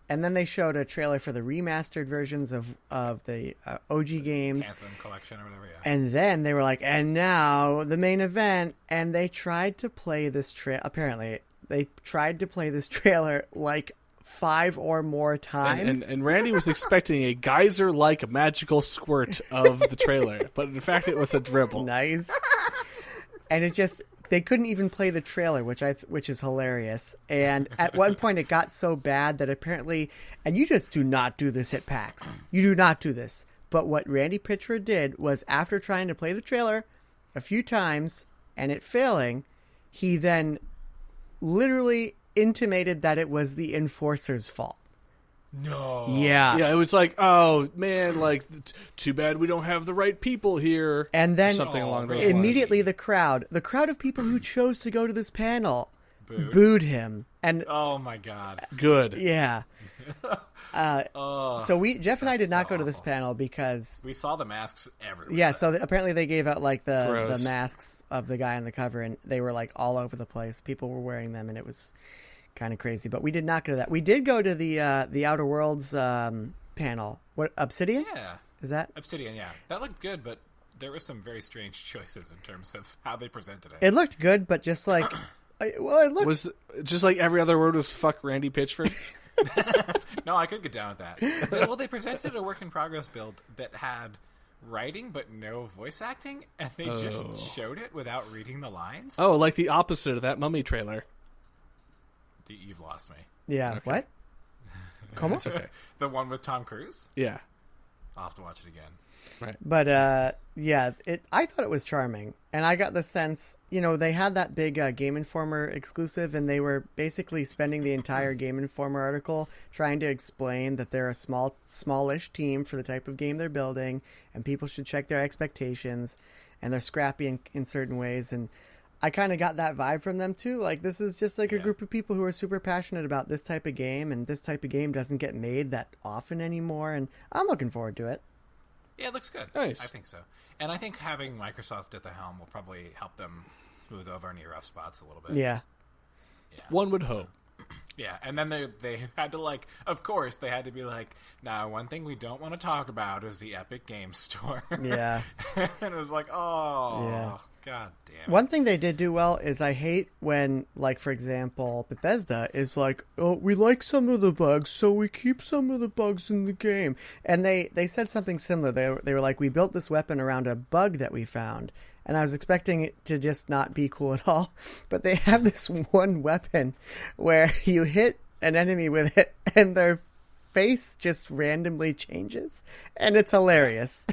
and then they showed a trailer for the remastered versions of the OG games. Hanson collection or whatever, yeah. And then they were like, and now the main event. And they tried to play this apparently, they tried to play this trailer like 5 or more times. And Randy was expecting a geyser-like magical squirt of the trailer. But in fact, it was a dribble. Nice. And it just... They couldn't even play the trailer, which is hilarious. And at one point, it got so bad that apparently, and you just do not do this at PAX. You do not do this. But what Randy Pitchford did was, after trying to play the trailer a few times and it failing, he then literally intimated that it was the enforcer's fault. No. Yeah. Yeah, it was like, oh man, like too bad we don't have the right people here, And then something along those immediately lines. the crowd of people who chose to go to this panel Booed. booed him. And Oh my god. Good. yeah. Oh, So Jeff and I did not so go to this awful. panel because we saw the masks everywhere. yeah, so apparently they gave out like the Gross. masks of the guy on the cover, and they were like all over the place. People were wearing them, and it was kind of crazy. But we did not go to that. We did go to the Outer Worlds panel. What, Obsidian? Yeah. Is that? Obsidian, yeah. That looked good, but there were some very strange choices in terms of how they presented it. It looked good, but just like it looked. Was just like every other word was fuck Randy Pitchford. No, I could get down with that. Well, they presented a work in progress build that had writing but no voice acting, and they just showed it without reading the lines. Oh, like the opposite of that Mummy trailer. You've lost me. Yeah. Okay. What? Come on. It's okay. The one with Tom Cruise? Yeah. I'll have to watch it again. But yeah, I thought it was charming, and I got the sense, they had that big Game Informer exclusive, and they were basically spending the entire Game Informer article trying to explain that they're a smallish team for the type of game they're building, and people should check their expectations, and they're scrappy in certain ways, and I kind of got that vibe from them too. Like, this is just like a group of people who are super passionate about this type of game, and this type of game doesn't get made that often anymore, and I'm looking forward to it. Yeah, it looks good. Nice. I think so. And I think having Microsoft at the helm will probably help them smooth over any rough spots a little bit. Yeah. Yeah. One would hope. Yeah, and then they had to, of course, they had to be like, now, one thing we don't want to talk about is the Epic Games Store. Yeah. And it was like, oh, Yeah. god damn it. One thing they did do well is I hate when, for example, Bethesda is like, oh, we like some of the bugs, so we keep some of the bugs in the game. And they said something similar. They were like, we built this weapon around a bug that we found. And I was expecting it to just not be cool at all. But they have this one weapon where you hit an enemy with it, and their face just randomly changes. And it's hilarious.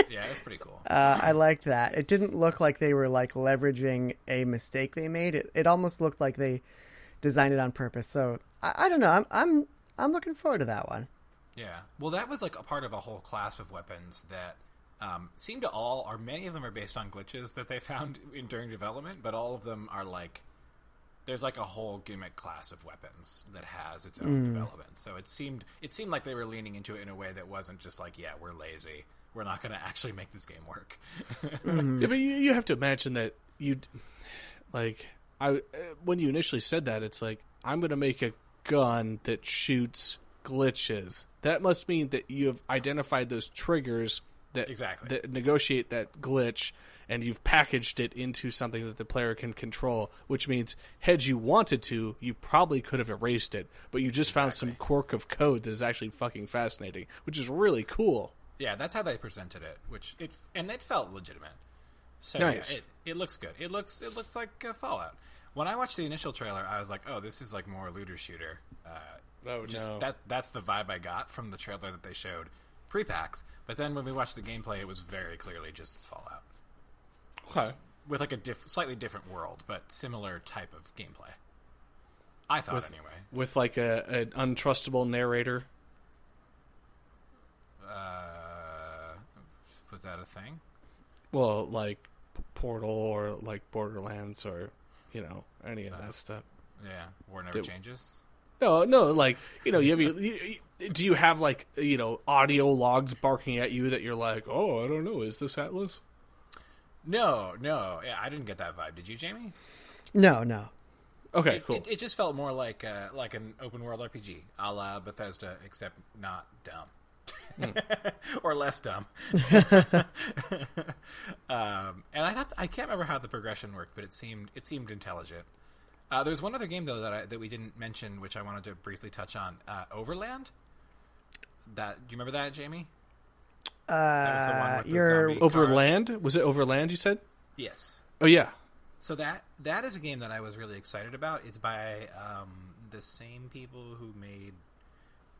Yeah, it's pretty cool. I liked that. It didn't look like they were leveraging a mistake they made. It almost looked like they designed it on purpose. So I don't know. I'm looking forward to that one. Yeah. Well, that was a part of a whole class of weapons that seem to or many of them are based on glitches that they found during development, but all of them are there's a whole gimmick class of weapons that has its own development. So it seemed like they were leaning into it in a way that wasn't just yeah, we're lazy. We're not going to actually make this game work. Yeah, but you have to imagine that when you initially said that, it's like, I'm going to make a gun that shoots glitches. That must mean that you have identified those triggers that negotiate that glitch, and you've packaged it into something that the player can control, which means had you wanted to, you probably could have erased it, but you just found some quirk of code that is actually fucking fascinating, which is really cool. Yeah, that's how they presented it, and it felt legitimate. So nice. Yeah, it looks good. It looks like Fallout. When I watched the initial trailer, I was like, oh, this is more looter shooter. No. That's the vibe I got from the trailer that they showed pre-PAX. But then when we watched the gameplay, it was very clearly just Fallout. Okay. With a slightly different world, but similar type of gameplay. I thought anyway. With an untrustable narrator. Was that a thing? Well, Portal or Borderlands or any of that stuff. Yeah, war never changes. No, do you have audio logs barking at you that you're like, oh, I don't know, is this Atlas? No, yeah, I didn't get that vibe. Did you, Jamie? No. Okay, cool. It just felt more like an open world RPG, a la Bethesda, except not dumb. Or less dumb. And I can't remember how the progression worked, but it seemed intelligent. There's one other game though that we didn't mention, which I wanted to briefly touch on. Overland. Do you remember that, Jamie? That was the one with the zombie Overland? cars. Was it Overland? You said? Yes. Oh yeah. So that is a game that I was really excited about. It's by the same people who made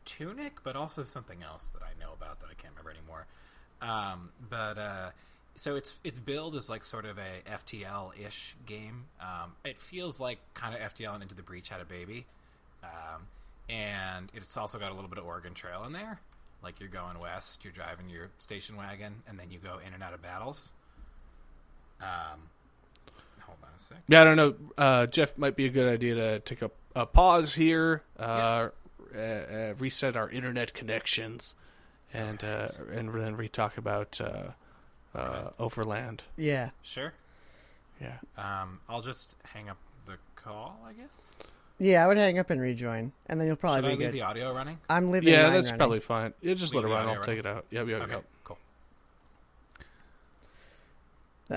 Tunic, but also something else that I know about that I can't remember anymore. So its build is sort of a FTL-ish game. It feels like kind of FTL and Into the Breach had a baby. and it's also got a little bit of Oregon Trail in there. Like you're going west, you're driving your station wagon, and then you go in and out of battles. Hold on a sec. Yeah, I don't know. Geoff, might be a good idea to take a pause here, reset our internet connections, and then re-talk about Overland. Yeah. Sure. Yeah. I'll just hang up the call, I guess. Yeah, I would hang up and rejoin, and then you'll probably Should I be leave good. the audio running? I'm leaving. Yeah, mine that's running. probably fine. Yeah, just Leave let it the run. audio I'll take it out. Yep, Okay, cool.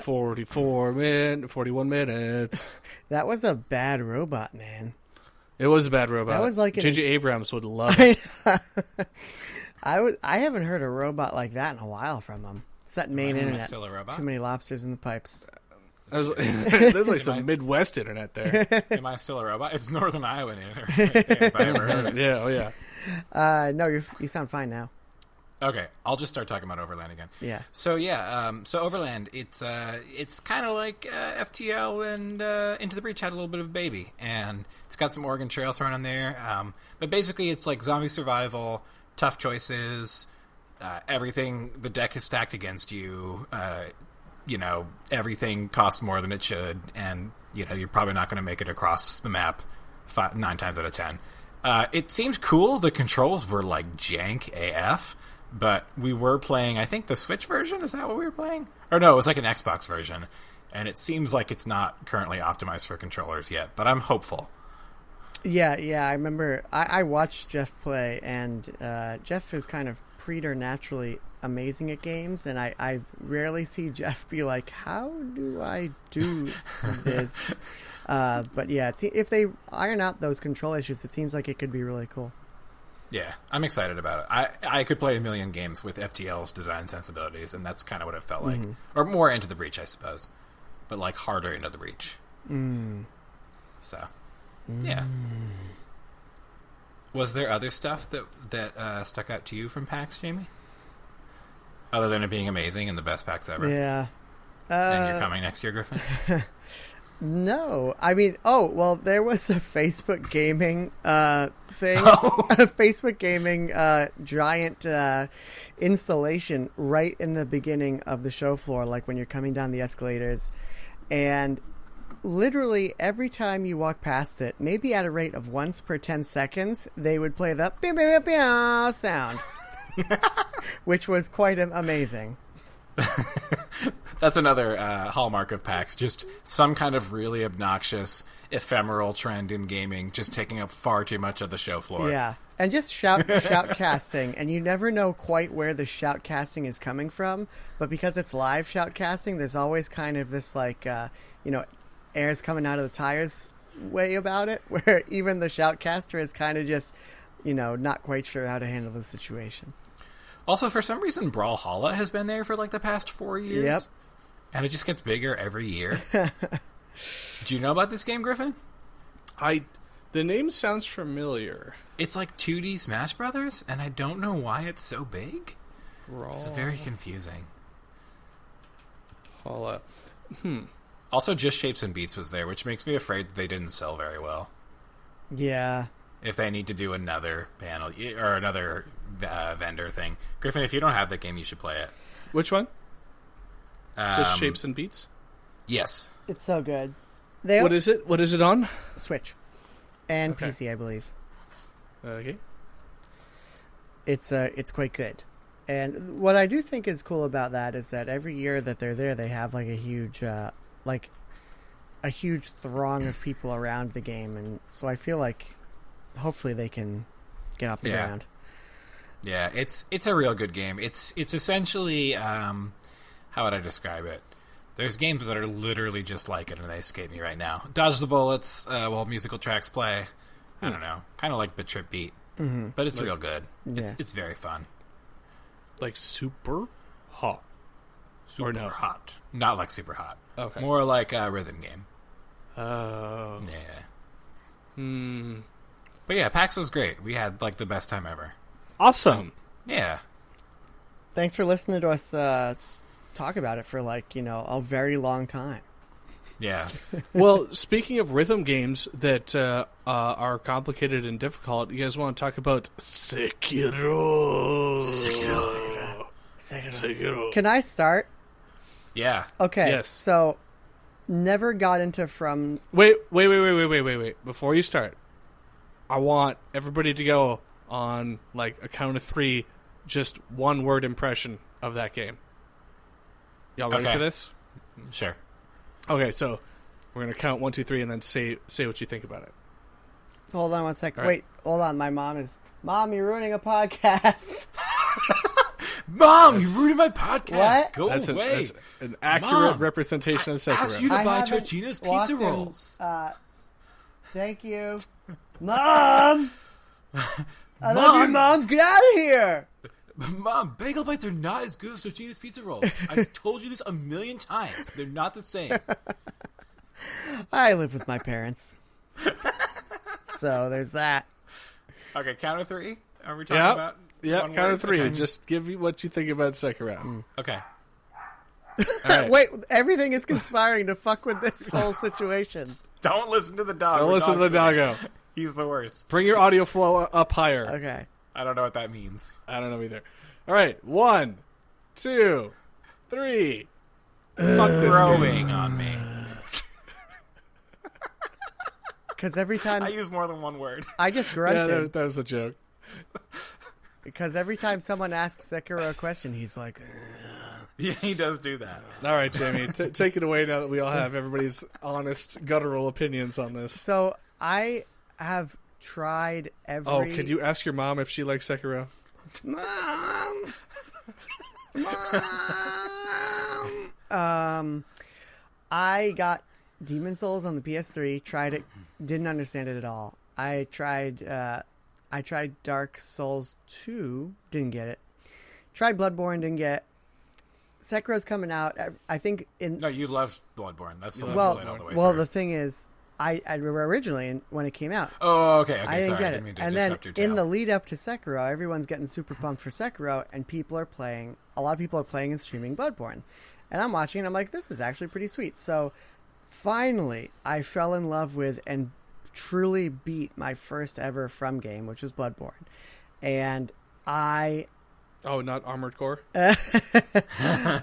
41 minutes. That was a bad robot, man. It was a bad robot. That was like J.J. Abrams would love it. I haven't heard a robot like that in a while from him. It's that main Am I internet. still a robot? Too many lobsters in the pipes. There's like some Midwest internet there. Am I still a robot? It's Northern Iowa internet. If I ever heard it. Yeah, oh yeah. No, you sound fine now. Okay, I'll just start talking about Overland again. Yeah. So so Overland, it's kind of like FTL and Into the Breach had a little bit of a baby, and it's got some Oregon Trail thrown in there. But basically, it's like zombie survival, tough choices, everything. The deck is stacked against you. Everything costs more than it should, and you're probably not going to make it across the map 9 times out of 10. It seemed cool. The controls were like jank AF. But we were playing, I think, the Switch version? Is that what we were playing? Or no, it was like an Xbox version. And it seems like it's not currently optimized for controllers yet. But I'm hopeful. Yeah, I remember. I watched Geoff play, and Geoff is kind of preternaturally amazing at games. And I rarely see Geoff be like, how do I do this? But yeah, if they iron out those control issues, it seems like it could be really cool. Yeah, I'm excited about it. I could play a million games with FTL's design sensibilities, and that's kind of what it felt like. Or more Into the Breach, I suppose. But, like, harder Into the Breach. So, yeah. Was there other stuff that stuck out to you from PAX, Jamie? Other than it being amazing and the best PAX ever? Yeah. And you're coming next year, Griffin? No, I mean, there was a Facebook gaming thing, a Facebook gaming giant installation right in the beginning of the show floor, like when you're coming down the escalators, and literally every time you walk past it, maybe at a rate of once per 10 seconds, they would play the pew, pew, pew, pew sound, which was quite amazing. That's another hallmark of PAX. Just some kind of really obnoxious, ephemeral trend in gaming just taking up far too much of the show floor. Yeah. And just shoutcasting, and you never know quite where the shoutcasting is coming from, but because it's live shoutcasting, there's always kind of this, like, air's coming out of the tires way about it, where even the shoutcaster is kind of just, not quite sure how to handle the situation. Also, for some reason, Brawlhalla has been there for, like, the past 4 years. Yep. And it just gets bigger every year. Do you know about this game, Griffin? The name sounds familiar. It's like 2D Smash Brothers, and I don't know why it's so big. It's very confusing. Also, Just Shapes and Beats was there, which makes me afraid that they didn't sell very well. Yeah. If they need to do another panel or another vendor thing. Griffin, if you don't have that game, you should play it. Which one? Just Shapes and Beats? Yes. It's so good. What is it? What is it on? Switch. And PC, I believe. Okay. It's quite good. And what I do think is cool about that is that every year that they're there, they have like a huge throng of people around the game, and so I feel like hopefully they can get off the ground. Yeah, it's a real good game. It's essentially how would I describe it? There's games that are literally just like it, and they escape me right now. Dodge the bullets while musical tracks play. I don't know, kind of like the Trip Beat, but it's real good. It's very fun. Like super hot. Super hot. Not like super hot. Okay. More like a rhythm game. Oh. Yeah. But yeah, PAX was great. We had like the best time ever. Awesome. Yeah. Thanks for listening to us talk about it for a very long time. Yeah. Well, speaking of rhythm games that are complicated and difficult, you guys want to talk about Sekiro? Sekiro. Can I start? Yeah. Okay. Yes. So, never got into From. Wait. Before you start, I want everybody to go on like a count of 3, just one word impression of that game. Y'all ready for this? Sure. Okay, so we're gonna count 1, 2, 3, and then say what you think about it. Hold on one second. All right. Wait, hold on. My mom is. Mom, you're ruining a podcast. Mom, you ruined my podcast. What? Go That's away. that's an accurate Mom, representation of Sekiro. Ask you to I buy haven't Tortina's walked pizza in- rolls. Thank you. Mom! I love you, Mom! Mom. Get out of here. Mom, bagel bites are not as good as Tortina's pizza rolls. I've told you this a million times. They're not the same. I live with my parents. So there's that. Okay, count of 3. Are we talking about? Yeah, one count word? of 3. Okay. Just give me what you think about Sekiro. Okay. All right. Wait, everything is conspiring to fuck with this whole situation. Don't listen to the dog. Don't We're listen to the dogs doggo. today. He's the worst. Bring your audio flow up higher. Okay. I don't know what that means. I don't know either. All right, 1, 2, 3. Fuck this game. Growing on me. Because every time I use more than one word. I just Yeah, grunted. that was a joke. Because every time someone asks Sekiro a question, he's like, Yeah, he does do that. All right, Jamie, take it away now that we all have everybody's honest, guttural opinions on this. So I have tried every. Oh, could you ask your mom if she likes Sekiro? Mom. Mom. I got Demon Souls on the PS3. Tried it. Didn't understand it at all. I tried Dark Souls 2. Didn't get it. Tried Bloodborne. Didn't get it. Sekiro's coming out. I think in. No, you love Bloodborne. That's the one Well, you played all the way well, through. the thing is, I originally when it came out. Oh, okay. I didn't Sorry, get I didn't it. mean to And then disrupt your in tale. the lead up to Sekiro, everyone's getting super pumped for Sekiro, and people are playing. A lot of people are playing and streaming Bloodborne, and I'm watching, and I'm like, this is actually pretty sweet. So finally, I fell in love with and truly beat my first ever From game, which was Bloodborne, and I. Oh, not Armored Core?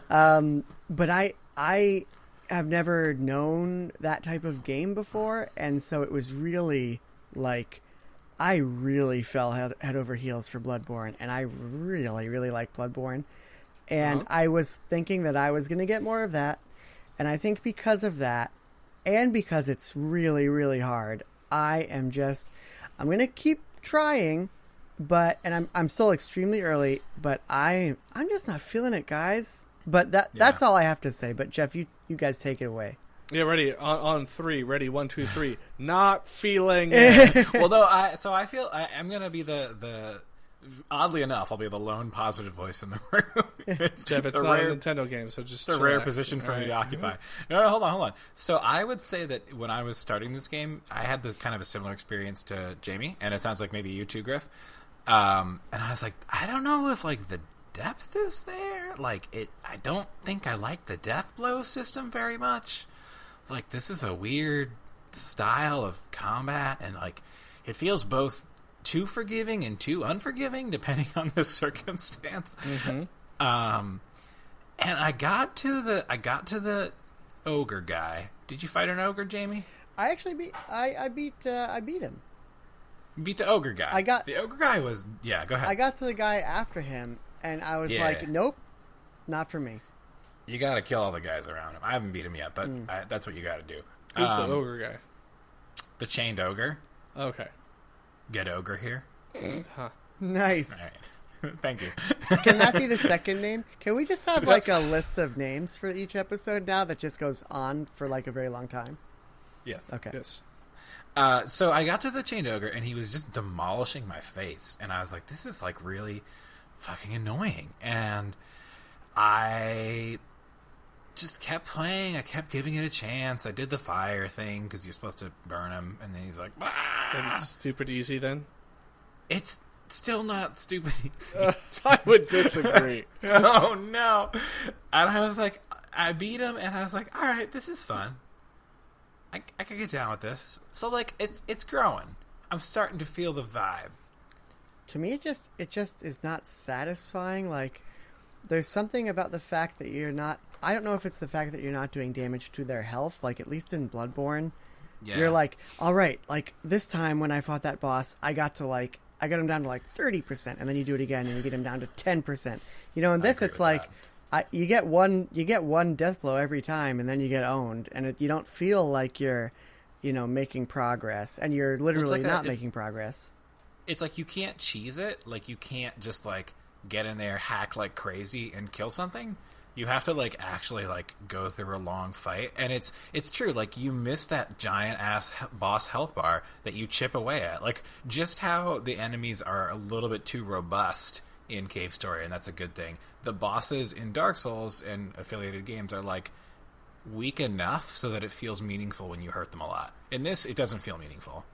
But I have never known that type of game before, and so it was really like I really fell head over heels for Bloodborne, and I really, really like Bloodborne. And I was thinking that I was going to get more of that, and I think because of that, and because it's really, really hard, I'm going to keep trying. And I'm still extremely early, but I'm just not feeling it, guys. But that's all I have to say. But Geoff, you guys take it away. Yeah, ready. On 3. Ready, 1, 2, 3. Not feeling it. Well, though, I feel I'm gonna be the oddly enough, I'll be the lone positive voice in the room. Jeff, it's a not rare, a Nintendo game, so just it's a rare chillax. position for All me to right. occupy. No, hold on. So I would say that when I was starting this game, I had this kind of a similar experience to Jamie, and it sounds like maybe you too, Griff. And I was like, I don't know if like the depth is there. Like I don't think I like the death blow system very much. Like this is a weird style of combat, and like it feels both too forgiving and too unforgiving depending on the circumstance. Mm-hmm. And I got to the ogre guy. Did you fight an ogre, Jamie? I actually beat him. You beat the ogre guy. The ogre guy was go ahead. I got to the guy after him, and I was Yeah. like, nope, not for me. You got to kill all the guys around him. I haven't beat him yet, but that's what you got to do. Who's the ogre guy? The chained ogre. Okay. Get ogre here. Huh. Nice. All right. Thank you. Can that be the second name? Can we just have like a list of names for each episode now that just goes on for like a very long time? Yes. Okay. Yes. So I got to the chained ogre, and he was just demolishing my face, and I was like, "This is like really fucking annoying." And I just kept playing. I kept giving it a chance. I did the fire thing because you're supposed to burn him, and then he's like, And it's stupid easy then? "It's still not stupid easy." I would disagree. Oh no! And I was like, I beat him, and I was like, "All right, this is fun." I could get down with this. So like it's growing. I'm starting to feel the vibe. To me, it just is not satisfying. Like, there's something about the fact that you're not. I don't know if it's the fact that you're not doing damage to their health. Like, at least in Bloodborne, you're like, all right, like this time when I fought that boss, I got him down to like 30%, and then you do it again and you get him down to 10%. You know, in this, it's like you get one death blow every time, and then you get owned, and you don't feel like you're, making progress, and you're literally not making progress. It's like you can't cheese it. Like, you can't just like get in there, hack like crazy, and kill something. You have to like actually like go through a long fight, and it's true. Like, you miss that giant ass boss health bar that you chip away at. Like, just how the enemies are a little bit too robust in Cave Story, and that's a good thing. The bosses in Dark Souls and affiliated games are like weak enough so that it feels meaningful when you hurt them a lot. In this, it doesn't feel meaningful.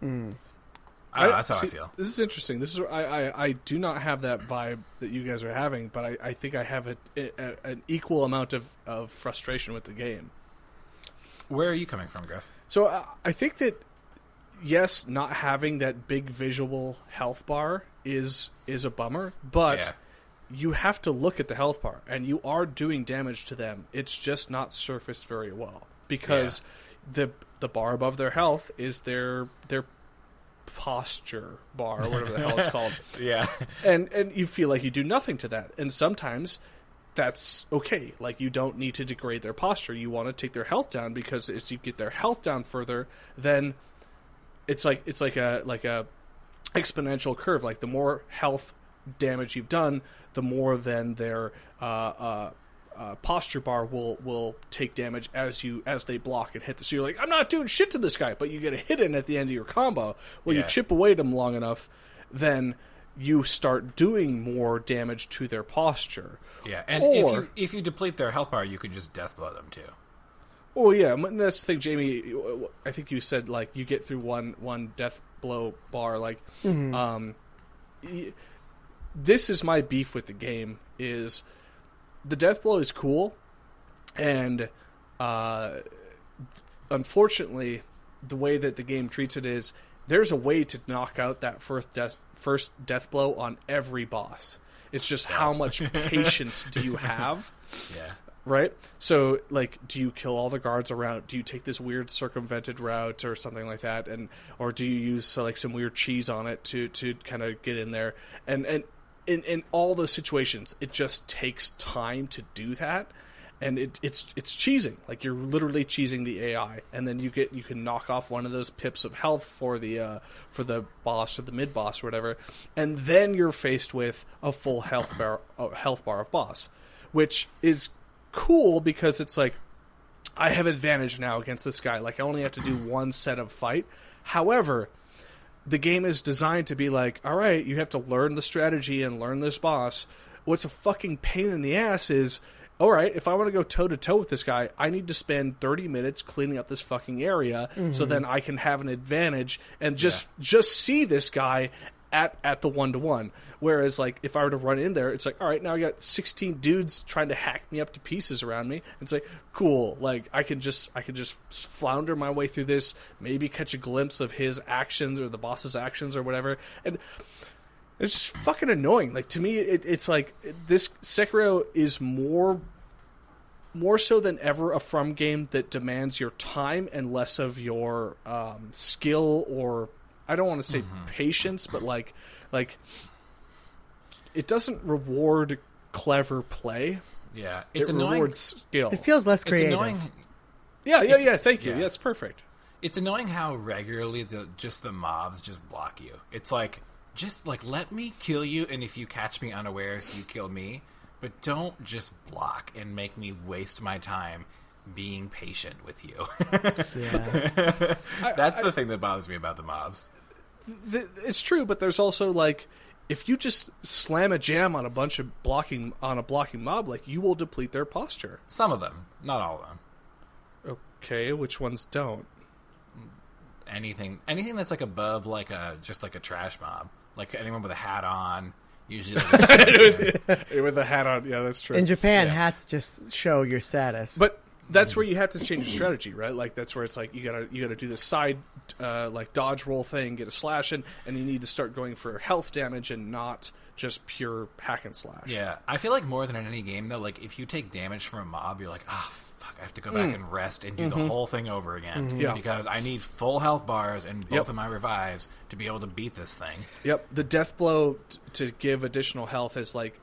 I don't know, that's how I feel. This is interesting. This is I do not have that vibe that you guys are having, but I think I have an equal amount of frustration with the game. Where are you coming from, Griff? So I think that, yes, not having that big visual health bar is a bummer, but you have to look at the health bar, and you are doing damage to them. It's just not surfaced very well, because the bar above their health is their posture bar, or whatever the hell it's called. And you feel like you do nothing to that, and sometimes that's okay. Like, you don't need to degrade their posture. You want to take their health down, because as you get their health down further, then it's like a exponential curve. Like, the more health damage you've done, the more then their posture bar will take damage as they block and hit this. So you're like, I'm not doing shit to this guy, but you get a hit in at the end of your combo. Well, you chip away at them long enough, then you start doing more damage to their posture. Yeah, and if you deplete their health bar, you can just death blow them too. Oh yeah, and that's the thing, Jamie. I think you said like you get through one death blow bar. Like, this is my beef with the game. Is the death blow is cool, and unfortunately, the way that the game treats it is there's a way to knock out that first death blow on every boss. It's just how much patience do you have? Yeah. Right? So, like, do you kill all the guards around? Do you take this weird circumvented route or something like that? Or do you use like some weird cheese on it to kind of get in there? And in all those situations, it just takes time to do that. And it's cheesing. Like, you're literally cheesing the AI, and then you can knock off one of those pips of health for the boss or the mid boss or whatever, and then you're faced with a full health bar of boss, which is cool because it's like, I have advantage now against this guy. Like, I only have to do one set of fight. However, the game is designed to be like, all right, you have to learn the strategy and learn this boss. What's a fucking pain in the ass is, all right, if I want to go toe-to-toe with this guy, I need to spend 30 minutes cleaning up this fucking area so then I can have an advantage and just see this guy at the one-to-one. Whereas, like, if I were to run in there, it's like, all right, now I got 16 dudes trying to hack me up to pieces around me. It's like, cool, like, I can just flounder my way through this, maybe catch a glimpse of his actions or the boss's actions or whatever, and it's just fucking annoying. Like, to me, it's like, this Sekiro is more so than ever a From game that demands your time and less of your skill, or I don't want to say patience, but like it doesn't reward clever play. Yeah, it's annoying. Rewards skill. It feels less creative. It's annoying. Yeah. Thank you. Yeah, it's perfect. It's annoying how regularly the mobs just block you. It's like, just like, let me kill you, and if you catch me unawares, you kill me. But don't just block and make me waste my time being patient with you. Yeah. That's the thing that bothers me about the mobs. It's true, but there's also, like, if you just slam a jam on a blocking mob, like, you will deplete their posture. Some of them, not all of them. Okay, which ones don't? Anything that's like above like a trash mob, like anyone with a hat on, usually like with a hat on. Yeah, that's true. In Japan, hats just show your status. But that's where you have to change your strategy, right? Like that's where it's like you gotta do the side like dodge roll thing, get a slash in, and you need to start going for health damage and not just pure hack and slash. Yeah, I feel like more than in any game though, like if you take damage from a mob, you're like, fuck, I have to go back and rest and do the whole thing over again because I need full health bars and both of my revives to be able to beat this thing. Yep, the death blow to give additional health is like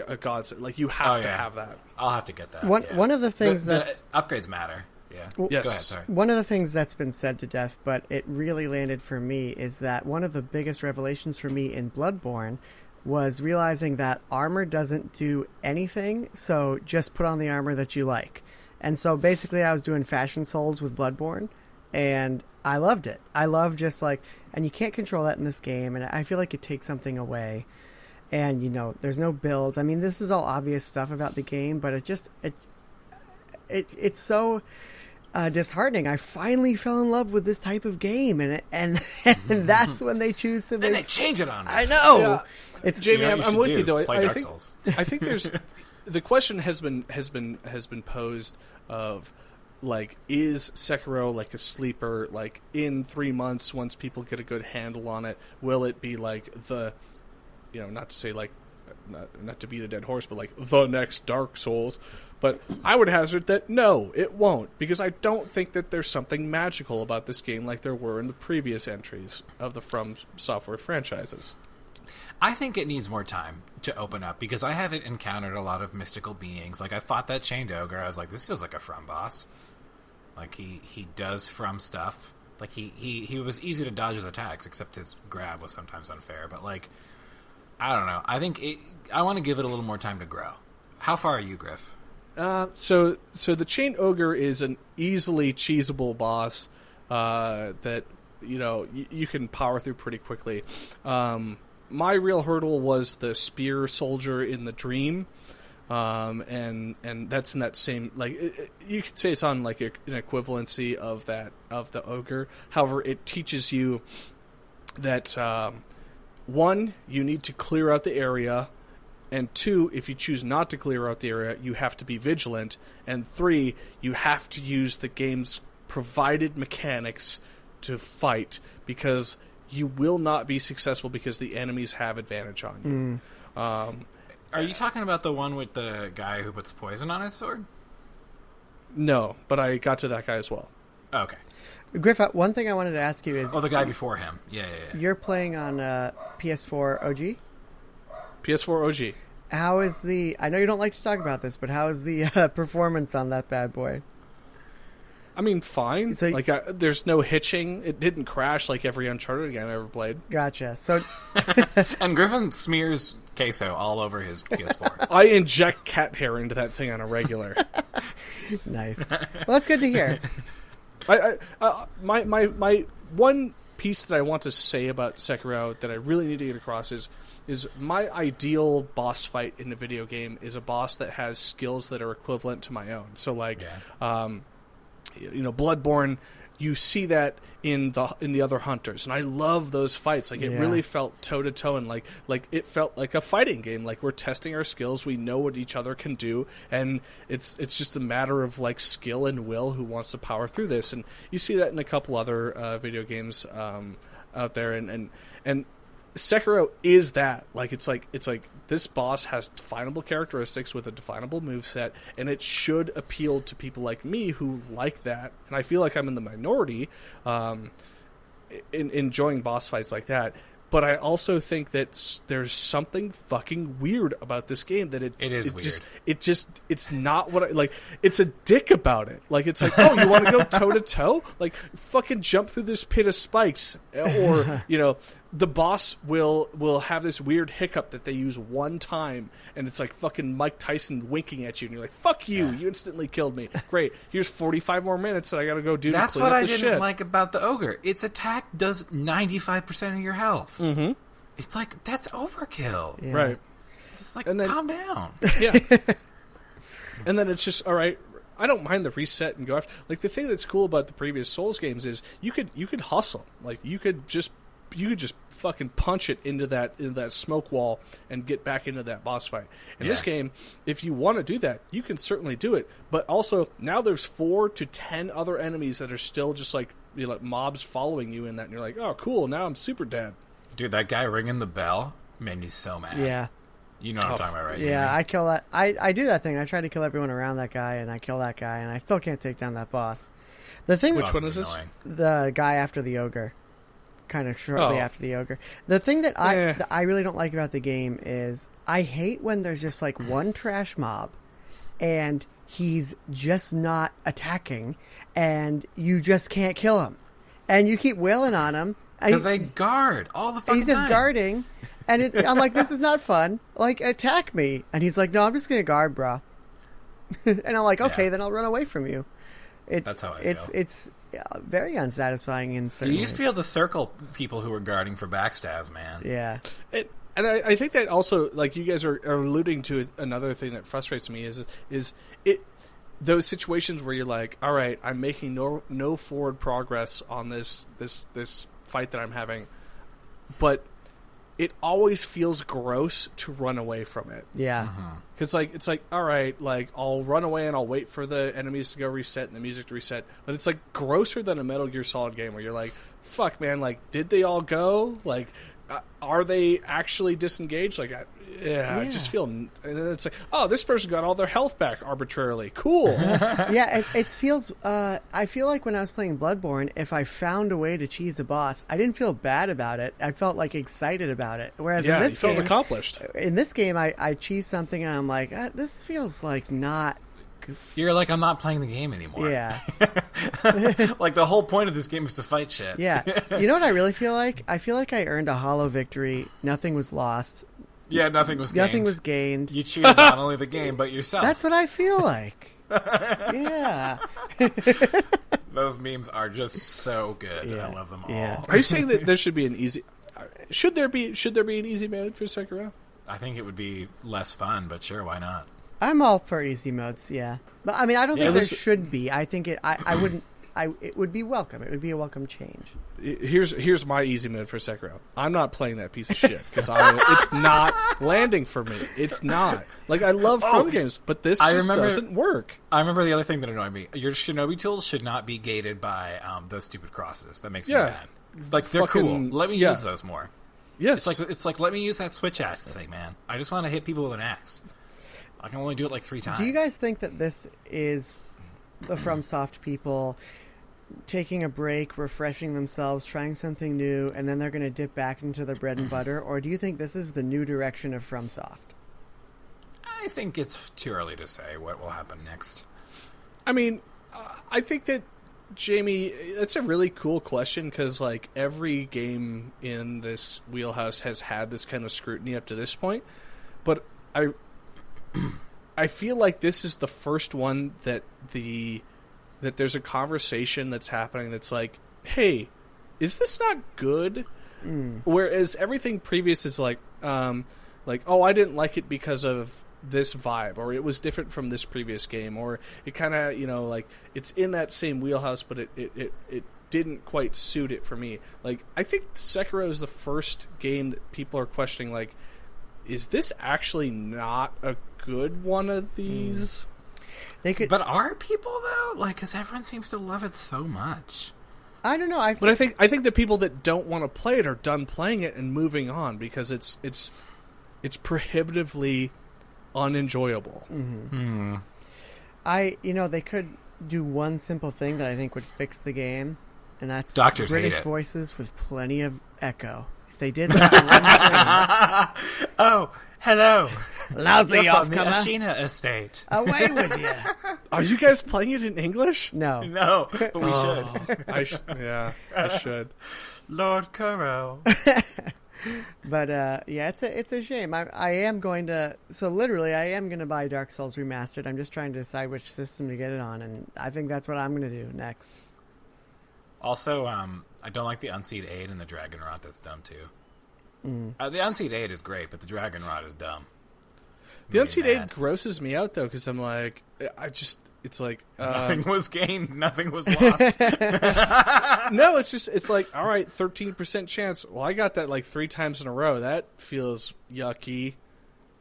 a godsend. Like you have to have that. I'll have to get that. One of the things the upgrades matter. Yeah. Yes. Go ahead, sorry. One of the things that's been said to death, but it really landed for me, is that one of the biggest revelations for me in Bloodborne was realizing that armor doesn't do anything, so just put on the armor that you like. And so basically I was doing Fashion Souls with Bloodborne, and I loved it. I love just like, and you can't control that in this game, and I feel like it takes something away. And, you know, there's no builds. I mean, this is all obvious stuff about the game, but it's so disheartening. I finally fell in love with this type of game, and that's when they choose to Then they change it on me. I know. Yeah. It's Jamie, I'm with you though. Play Dark Souls. I think there's the question has been posed of like, is Sekiro like a sleeper? Like in 3 months, once people get a good handle on it, will it be like the, you know, not to say like, not to beat a dead horse, but like the next Dark Souls? But I would hazard that no, it won't, because I don't think that there's something magical about this game like there were in the previous entries of the From Software franchises. I think it needs more time to open up, because I haven't encountered a lot of mystical beings. Like, I fought that chained ogre, I was like, this feels like a From boss. Like, he does From stuff. Like, he was easy to dodge his attacks, except his grab was sometimes unfair. But, like, I don't know. I think I want to give it a little more time to grow. How far are you, Griff? So the chained ogre is an easily cheesable boss that, you know, you can power through pretty quickly. My real hurdle was the spear soldier in the dream, and that's in that same, like, you could say it's on like an equivalency of the ogre. However, it teaches you that 1, you need to clear out the area, and 2, if you choose not to clear out the area, you have to be vigilant, and 3, you have to use the game's provided mechanics to fight, because you will not be successful because the enemies have advantage on you. Are you talking about the one with the guy who puts poison on his sword? No, but I got to that guy as well. Okay. Griff, one thing I wanted to ask you is... Oh, the guy before him. Yeah. You're playing on PS4 OG? PS4 OG. How is the... I know you don't like to talk about this, but how is the performance on that bad boy? I mean, fine. So, like, there's no hitching. It didn't crash like every Uncharted game I ever played. Gotcha. So, and Griffin smears queso all over his PS4. I inject cat hair into that thing on a regular. Nice. Well, that's good to hear. My one piece that I want to say about Sekiro that I really need to get across is my ideal boss fight in a video game is a boss that has skills that are equivalent to my own. So, like, you know, Bloodborne, you see that in the other hunters, and I love those fights. Like, it really felt toe to toe, and like it felt like a fighting game. Like, we're testing our skills, we know what each other can do, and it's just a matter of like skill and will who wants to power through this. And you see that in a couple other video games out there, and Sekiro is that. Like, it's like this boss has definable characteristics with a definable moveset, and it should appeal to people like me who like that. And I feel like I'm in the minority in enjoying boss fights like that. But I also think that there's something fucking weird about this game that it is weird. It's not what I like. It's a dick about it. Like, it's like, oh, you want to go toe to toe? Like, fucking jump through this pit of spikes, or you know, the boss will have this weird hiccup that they use one time, and it's like fucking Mike Tyson winking at you, and you're like, fuck you, you instantly killed me. Great, here's 45 more minutes that I gotta go do. That's to clean what up I the didn't shit. like about the ogre. Its attack does 95% of your health. Mm-hmm. It's like, that's overkill. Yeah. Right. It's like, And then- calm down. Yeah. And then it's just, all right, I don't mind the reset and go after. Like, the thing that's cool about the previous Souls games is you could hustle. Like, you could just fucking punch it into that smoke wall and get back into that boss fight. In this game, if you want to do that, you can certainly do it. But also, now there's 4 to 10 other enemies that are still just like, like mobs following you in that, and you're like, oh, cool, now I'm super dead. Dude, that guy ringing the bell made me so mad. Yeah. You know what I'm talking about, right? Yeah, I kill that. I do that thing. I try to kill everyone around that guy, and I kill that guy, and I still can't take down that boss. The thing. Which one is this? The guy after the ogre. Kind of shortly after the ogre. The thing that I really don't like about the game is I hate when there's just like one trash mob, and he's just not attacking, and you just can't kill him, and you keep wailing on him because they guard all the fucking He's just time. guarding. And I'm like, this is not fun. Like, attack me. And he's like, no, I'm just going to guard, bro. And I'm like, okay, then I'll run away from you. That's how I feel. It's very unsatisfying in certain You used to be ways. able to circle people who were guarding for backstabs, man. Yeah. And I think that also, like, you guys are alluding to another thing that frustrates me is it those situations where you're like, all right, I'm making no forward progress on this fight that I'm having, but it always feels gross to run away from it. Yeah. Because, like, it's like, all right, like, I'll run away and I'll wait for the enemies to go reset and the music to reset. But it's, like, grosser than a Metal Gear Solid game where you're like, fuck, man, like, did they all go? Like, are they actually disengaged? Like, I just feel... And then it's like, oh, this person got all their health back arbitrarily. Cool. Yeah, it feels... I feel like when I was playing Bloodborne, if I found a way to cheese a boss, I didn't feel bad about it. I felt, like, excited about it. Whereas in this you game... felt accomplished. In this game, I cheese something and I'm like, this feels like not... You're like, I'm not playing the game anymore. Yeah. Like, the whole point of this game is to fight shit. Yeah. You know what I really feel like? I feel like I earned a hollow victory. Nothing was lost. Yeah, nothing was gained. Nothing was gained. You cheated not only the game, but yourself. That's what I feel like. Yeah. Those memes are just so good. Yeah. I love them all. Yeah. Are you saying that there should be an easy... Should there be an easy mode for Sekiro? I think it would be less fun, but sure, why not? I'm all for easy modes, yeah. But I mean, I don't think there this- should be. I think I wouldn't. It would be welcome. It would be a welcome change. Here's my easy mode for Sekiro. I'm not playing that piece of shit because it's not landing for me. It's not. Like, I love From games, but this doesn't work. I remember the other thing that annoyed me. Your Shinobi tools should not be gated by those stupid crosses. That makes me mad. Like, they're cool. Let me use those more. Yes. It's like let me use that switch axe thing, man. I just want to hit people with an axe. I can only do it like 3 times. Do you guys think that this is the FromSoft people taking a break, refreshing themselves, trying something new, and then they're going to dip back into their bread and butter? Or do you think this is the new direction of FromSoft? I think it's too early to say what will happen next. I mean, I think that, Jamie, that's a really cool question because, like, every game in this wheelhouse has had this kind of scrutiny up to this point. But I feel like this is the first one that there's a conversation that's happening that's like, hey, is this not good? Whereas everything previous is like, oh, I didn't like it because of this vibe, or it was different from this previous game, or it kind of, like, it's in that same wheelhouse, but it didn't quite suit it for me. Like, I think Sekiro is the first game that people are questioning, like, is this actually not a good one of these? They could, but are people though? Like, because everyone seems to love it so much. I don't know. But I think the people that don't want to play it are done playing it and moving on because it's prohibitively unenjoyable. Mm-hmm. They could do one simple thing that I think would fix the game, and that's Doctors British hate it. voices with plenty of echo. If they did that one thing, Oh, hello. lousy You're from the off-comer, Ashina estate. away with you. Are you guys playing it in English? No. No, but we should. I should. Lord Corel. But it's a shame. I am going to. So literally, I am going to buy Dark Souls Remastered. I'm just trying to decide which system to get it on, and I think that's what I'm going to do next. Also, I don't like the Unseed 8 and the Dragon Rot. That's dumb too. The Unseed 8 is great, but the Dragon Rot is dumb. The made unseen mad. aid grosses me out though because I'm like, it's like Nothing was gained, nothing was lost. no, it's like all right, 13% chance. Well, I got that like 3 times in a row. That feels yucky.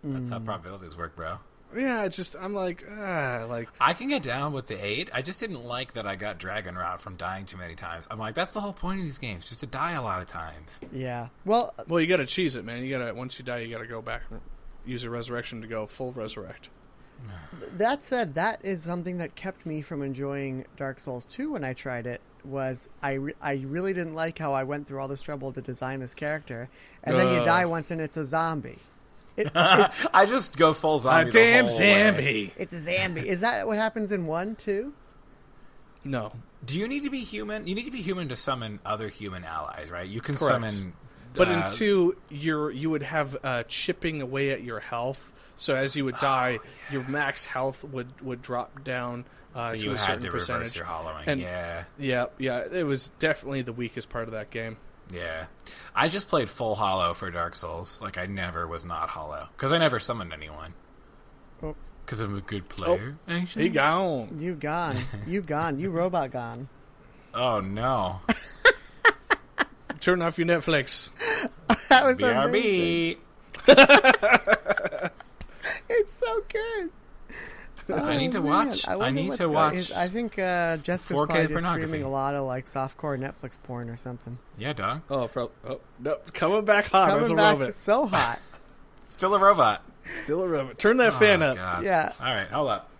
That's how probabilities work, bro. Yeah, it's just I'm like I can get down with the aid. I just didn't like that I got Dragon Route from dying too many times. I'm like, that's the whole point of these games, just to die a lot of times. Yeah. Well, you got to cheese it, man. You got to once you die, you got to go back and use a resurrection to go full resurrect. that said, that is something that kept me from enjoying Dark Souls 2 when I tried it. Was I really didn't like how I went through all this trouble to design this character, and then you die once and it's a zombie. I just go full zombie. A damn the whole zombie. way. It's a zombie. Is that what happens in 1 too? No. Do you need to be human? You need to be human to summon other human allies, right? You can Correct. summon. But in 2, you would have chipping away at your health. So as you would die, your max health would drop down so to you a had certain to percentage. reverse your hollowing. And yeah. Yeah. It was definitely the weakest part of that game. Yeah. I just played full hollow for Dark Souls. Like, I never was not hollow. Because I never summoned anyone. Oh. Because I'm a good player. Actually. He gone. You gone. You gone. You robot gone. Oh, no. Turn off your Netflix. That was amazing. BRB. It's so good. I need to watch. I wonder need what's to watch. I think Jessica's 4K probably just pornography. streaming a lot of like softcore Netflix porn or something. Yeah, dog. Oh, no, coming back hot as a Coming back robot. so hot. Still a robot. Still a robot. Turn that fan up. God. Yeah. All right, hold up.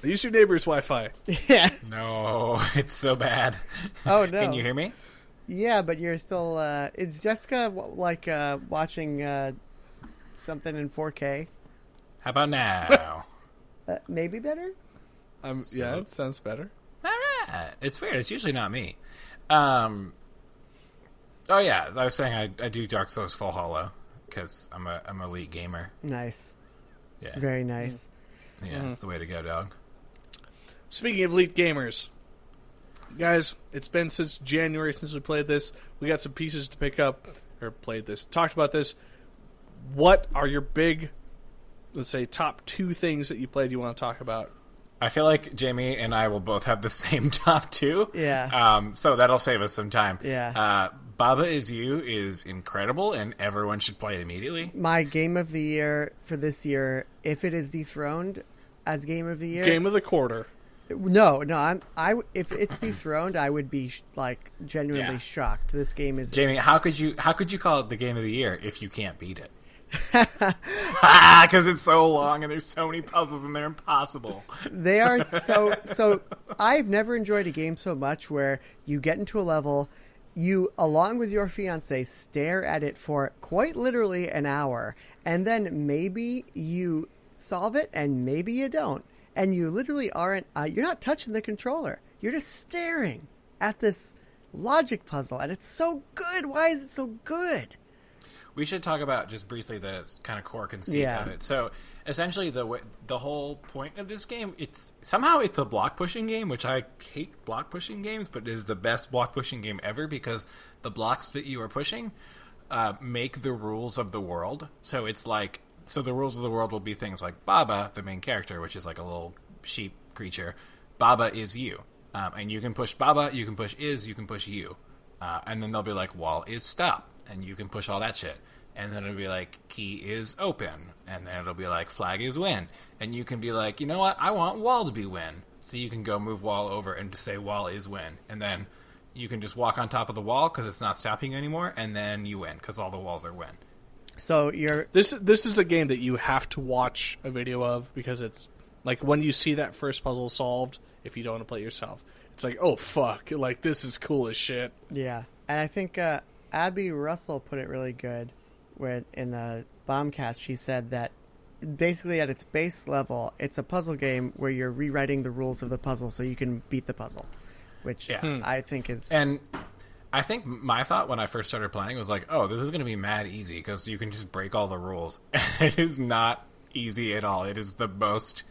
Use your neighbor's Wi-Fi. Yeah. No, it's so bad. Oh no. Can you hear me? Yeah, but you're still. Is Jessica like watching something in 4K? How about now? Maybe better. Yeah, it sounds better. All right. It's weird. It's usually not me. Oh yeah, as I was saying, I do Dark Souls full hollow because I'm an elite gamer. Nice. Yeah, Very nice. yeah, That's the way to go, dog. Speaking of elite gamers, guys, it's been since January since we played this. We got some pieces to pick up, or talked about this. What are your big, let's say, top 2 things that you played you want to talk about? I feel like Jamie and I will both have the same top 2. Yeah. So that'll save us some time. Yeah. Baba Is You is incredible, and everyone should play it immediately. My game of the year for this year, if it is dethroned as game of the year, Game of the quarter. No, if it's dethroned, I would be genuinely shocked. This game is Jamie, how could you call it the game of the year if you can't beat it? Because it's so long and there's so many puzzles and they're impossible. They are so. I've never enjoyed a game so much where you get into a level, you along with your fiance stare at it for quite literally an hour, and then maybe you solve it and maybe you don't. And you literally aren't, you're not touching the controller. You're just staring at this logic puzzle. And it's so good. Why is it so good? We should talk about just briefly the kind of core conceit of it. So essentially the whole point of this game, it's a block pushing game, which I hate block pushing games, but it is the best block pushing game ever because the blocks that you are pushing make the rules of the world. So it's like, so the rules of the world will be things like Baba, the main character, which is like a little sheep creature. Baba is you. And you can push Baba, you can push is, you can push you. And then they'll be like, wall is stop. And you can push all that shit. And then it'll be like, key is open. And then it'll be like, flag is win. And you can be like, you know what? I want wall to be win. So you can go move wall over and just say wall is win. And then you can just walk on top of the wall because it's not stopping you anymore. And then you win because all the walls are win. So you're This is a game that you have to watch a video of because it's like when you see that first puzzle solved, if you don't want to play it yourself, it's like, oh fuck, like this is cool as shit. Yeah. And I think Abby Russell put it really good when in the Bombcast she said that basically at its base level it's a puzzle game where you're rewriting the rules of the puzzle so you can beat the puzzle, which I think is... And I think my thought when I first started playing was like, oh, this is going to be mad easy because you can just break all the rules. It is not easy at all. It is the most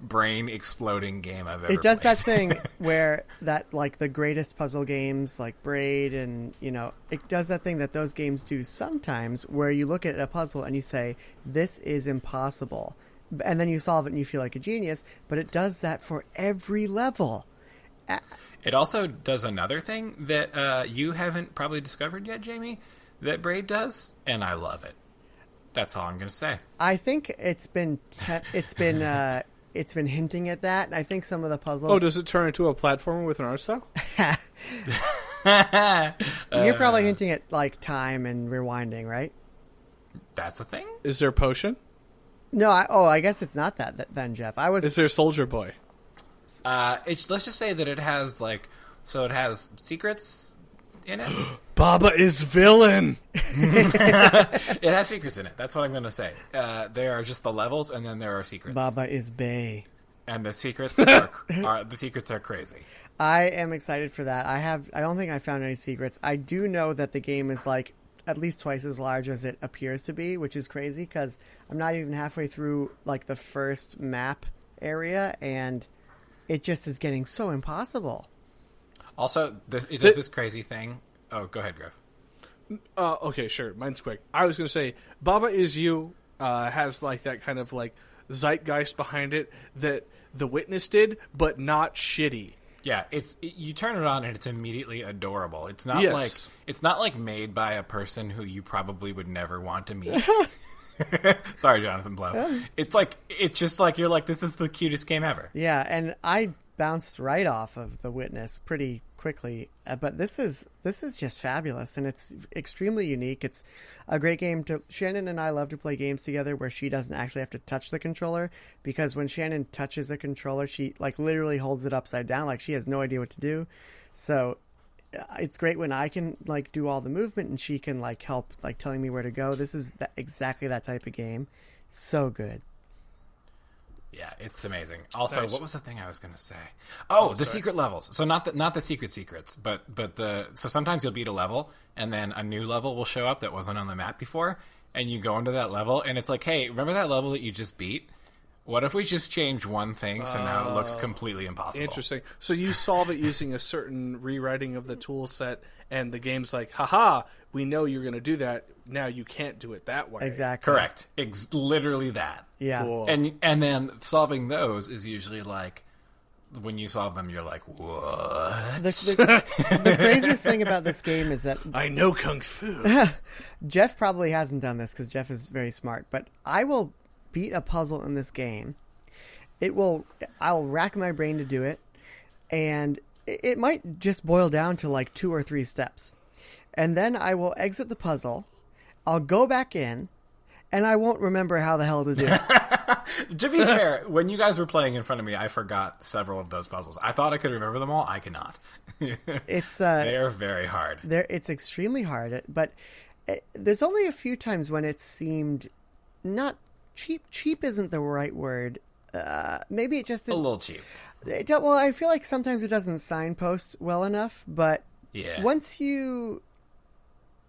brain exploding game I've ever It does played. that thing where that like the greatest puzzle games like Braid and it does that thing that those games do sometimes where you look at a puzzle and you say this is impossible, and then you solve it and you feel like a genius. But it does that for every level. It also does another thing that you haven't probably discovered yet, Jamie, that Braid does, and I love it. That's all I'm going to say. I think it's been hinting at that. I think some of the puzzles. Oh, does it turn into a platformer with an art style? You're probably hinting at like time and rewinding, right? That's a thing? Is there a potion? No, I guess it's not that then, Jeff. Is there Soldier Boy? Let's just say that it has it has secrets in it. Baba is villain. It has secrets in it. That's what I'm going to say. There are just the levels, and then there are secrets. Baba is Bay. And the secrets are crazy. I am excited for that. I don't think I found any secrets. I do know that the game is like at least twice as large as it appears to be, which is crazy because I'm not even halfway through like the first map area, and it just is getting so impossible. Also, it does this crazy thing. Oh, go ahead, Griff. Okay, sure. Mine's quick. I was going to say, Baba Is You has like that kind of like zeitgeist behind it that The Witness did, but not shitty. Yeah, you turn it on and it's immediately adorable. It's not like made by a person who you probably would never want to meet. Sorry, Jonathan Blow. It's just like you're like, this is the cutest game ever. Yeah, and I bounced right off of The Witness pretty quickly, but this is just fabulous, and it's extremely unique. It's a great game to Shannon and I love to play games together where she doesn't actually have to touch the controller, because when Shannon touches the controller, she like literally holds it upside down, like she has no idea what to do. So it's great when I can like do all the movement and she can like help like telling me where to go. This is exactly that type of game. So good. Yeah, it's amazing. Also, Nice. What was the thing I was going to say? Oh, the secret levels. So not the secrets, but so sometimes you'll beat a level and then a new level will show up that wasn't on the map before, and you go into that level and it's like, hey, remember that level that you just beat? What if we just change one thing so now it looks completely impossible? Interesting. So you solve it using a certain rewriting of the tool set, and the game's like, haha, we know you're going to do that. Now you can't do it that way. Exactly. Correct. Literally that. Yeah. Cool. And then solving those is usually like, when you solve them, you're like, what? The craziest thing about this game is that I know Kung Fu. Jeff probably hasn't done this because Jeff is very smart, but I will beat a puzzle in this game. I'll rack my brain to do it, and it might just boil down to like 2 or 3 steps. And then I will exit the puzzle, I'll go back in, and I won't remember how the hell to do it. To be fair, when you guys were playing in front of me, I forgot several of those puzzles. I thought I could remember them all. I cannot. They are very hard. It's extremely hard, but there's only a few times when it seemed not cheap. Cheap isn't the right word. Maybe it just A little cheap. Well, I feel like sometimes it doesn't signpost well enough, but Yeah. once you...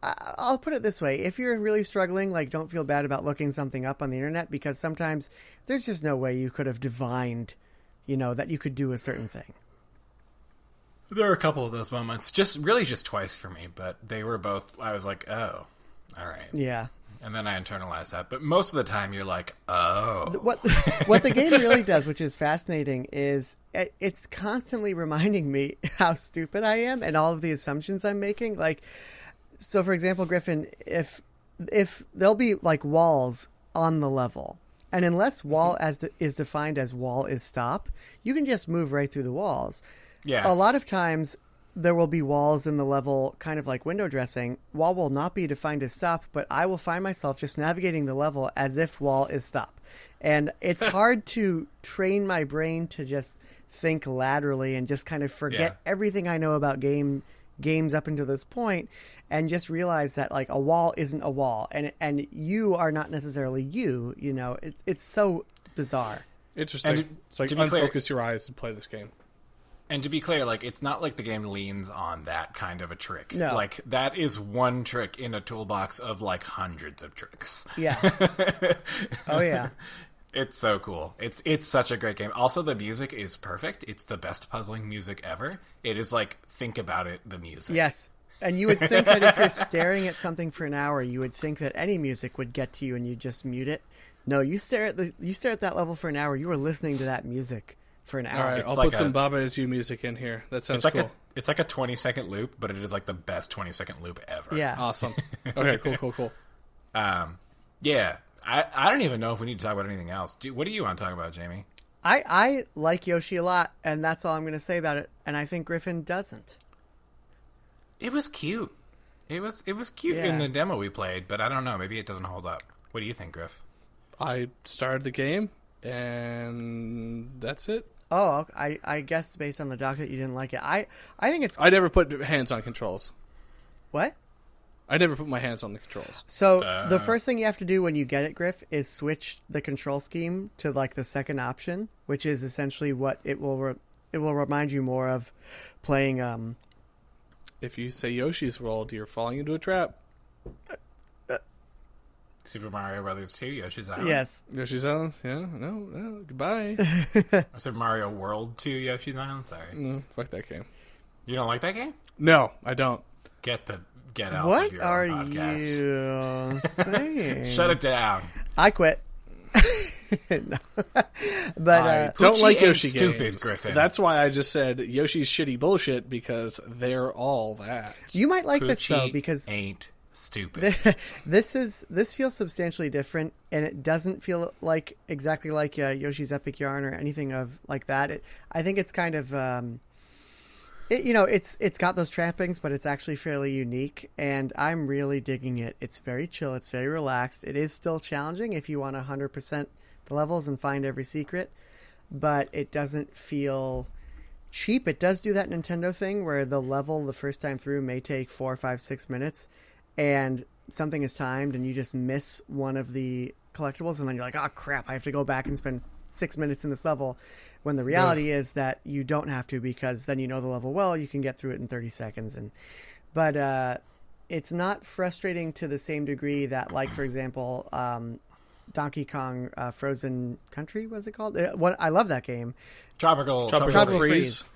I'll put it this way. If you're really struggling, like, don't feel bad about looking something up on the internet, because sometimes there's just no way you could have divined, that you could do a certain thing. There are a couple of those moments. Just twice for me, but they were both... I was like, oh, all right. Yeah. And then I internalized that. But most of the time, you're like, oh. What the game really does, which is fascinating, is it's constantly reminding me how stupid I am and all of the assumptions I'm making. Like, so for example, Griffin, if there'll be like walls on the level, and unless wall is defined as wall is stop, you can just move right through the walls. Yeah. A lot of times there will be walls in the level, kind of like window dressing. Wall will not be defined as stop, but I will find myself just navigating the level as if wall is stop. And it's hard to train my brain to just think laterally and just kind of forget everything I know about games up until this point, and just realize that like a wall isn't a wall, and you are not necessarily you. It's so bizarre. Interesting. It's like unfocus your eyes and play this game. And to be clear, like, it's not like the game leans on that kind of a trick. No. Like, that is one trick in a toolbox of, like, hundreds of tricks. Yeah. Oh, yeah. It's so cool. It's such a great game. Also, the music is perfect. It's the best puzzling music ever. It is like, think about it, the music. Yes. And you would think that if you're staring at something for an hour, you would think that any music would get to you and you just mute it. No, you stare at that level for an hour. You were listening to that music for an hour. All right, I'll put some Baba Is You music in here. That sounds cool. It's like a 20-second loop, but it is like the best 20-second loop ever. Yeah. Awesome. Okay, cool. Yeah. I don't even know if we need to talk about anything else. What do you want to talk about, Jamie? I like Yoshi a lot, and that's all I'm going to say about it. And I think Griffin doesn't. It was cute. It was cute in the demo we played, but I don't know. Maybe it doesn't hold up. What do you think, Griff? I started the game, and that's it. Oh, I guess based on the doc that you didn't like it. I think it's... I never put hands on controls. What? I never put my hands on the controls. So the first thing you have to do when you get it, Griff, is switch the control scheme to like the second option, which is essentially what it will remind you more of playing... If you say Yoshi's World, you're falling into a trap. Super Mario Brothers 2, Yoshi's Island. Yes. Yoshi's Island? Yeah, no, goodbye. Or Super Mario World 2, Yoshi's Island? Sorry. No, fuck that game. You don't like that game? No, I don't. Get out what of your are own podcast. you saying? Shut it down. I quit. No. But don't Poochie like ain't Yoshi stupid, games. Griffin. That's why I just said Yoshi's shitty bullshit, because they're all that. you might like this though, Poochie because ain't stupid. this feels substantially different, and it doesn't feel like exactly like Yoshi's Epic Yarn or anything of like that. I think it's kind of it's got those trappings, but it's actually fairly unique, and I'm really digging it. It's very chill. It's very relaxed. It is still challenging if you want 100% the levels and find every secret, but it doesn't feel cheap. It does do that Nintendo thing where the level the first time through may take 4, 5, 6 minutes, and something is timed and you just miss one of the collectibles, and then you're like, oh crap, I have to go back and spend 6 minutes in this level, when the reality is that you don't have to, because then you know the level well, you can get through it in 30 seconds. But it's not frustrating to the same degree that, like, for example, Donkey Kong Frozen Country, was it called? I love that game. Tropical Freeze.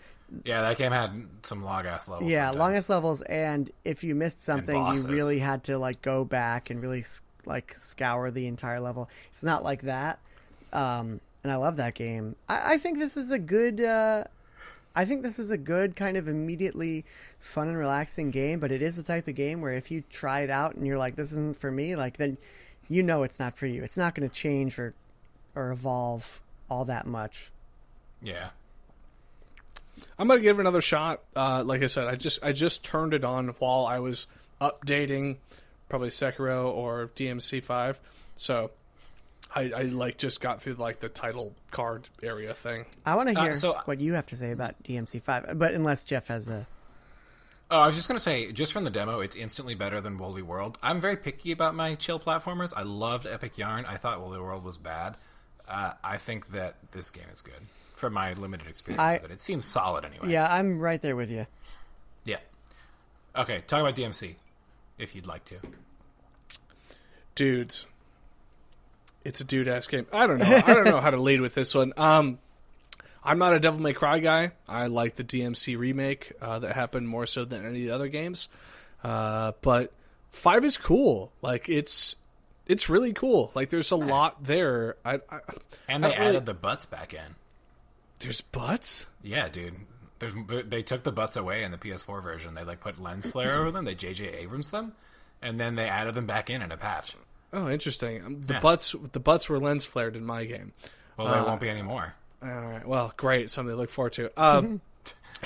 Yeah, that game had some long-ass levels. Yeah, sometimes. long-ass levels, and if you missed something, you bosses. really had to like go back and really like scour the entire level. It's not like that, and I love that game. I think this is a good. I think this is a good kind of immediately fun and relaxing game, but it is the type of game where if you try it out and you're like, this isn't for me, like, then you know it's not for you. It's not going to change or evolve all that much. Yeah. I'm gonna give it another shot. Like I said, I just turned it on while I was updating, probably Sekiro or DMC5. So I like just got through like the title card area thing. I want to hear what you have to say about DMC5, but unless Geoff has a. Oh, I was just going to say, just from the demo, it's instantly better than Woolly World. I'm very picky about my chill platformers. I loved Epic Yarn. I thought Woolly World was bad. I think that this game is good. From my limited experience with it. It seems solid anyway. Yeah, I'm right there with you. Yeah. Okay, talk about DMC, if you'd like to. Dudes. It's a dude-ass game. I don't know how to lead with this one. I'm not a Devil May Cry guy. I like the DMC remake that happened more so than any of the other games. But 5 is cool. Like, it's really cool. Like, there's a lot there. And they added the butts back in. There's butts? Yeah, dude. They took the butts away in the PS4 version. They like put lens flare over them. They J.J. Abrams them, and then they added them back in a patch. Oh, interesting. The butts were lens flared in my game. Well, they won't be anymore. All right. Well, great. Something to look forward to.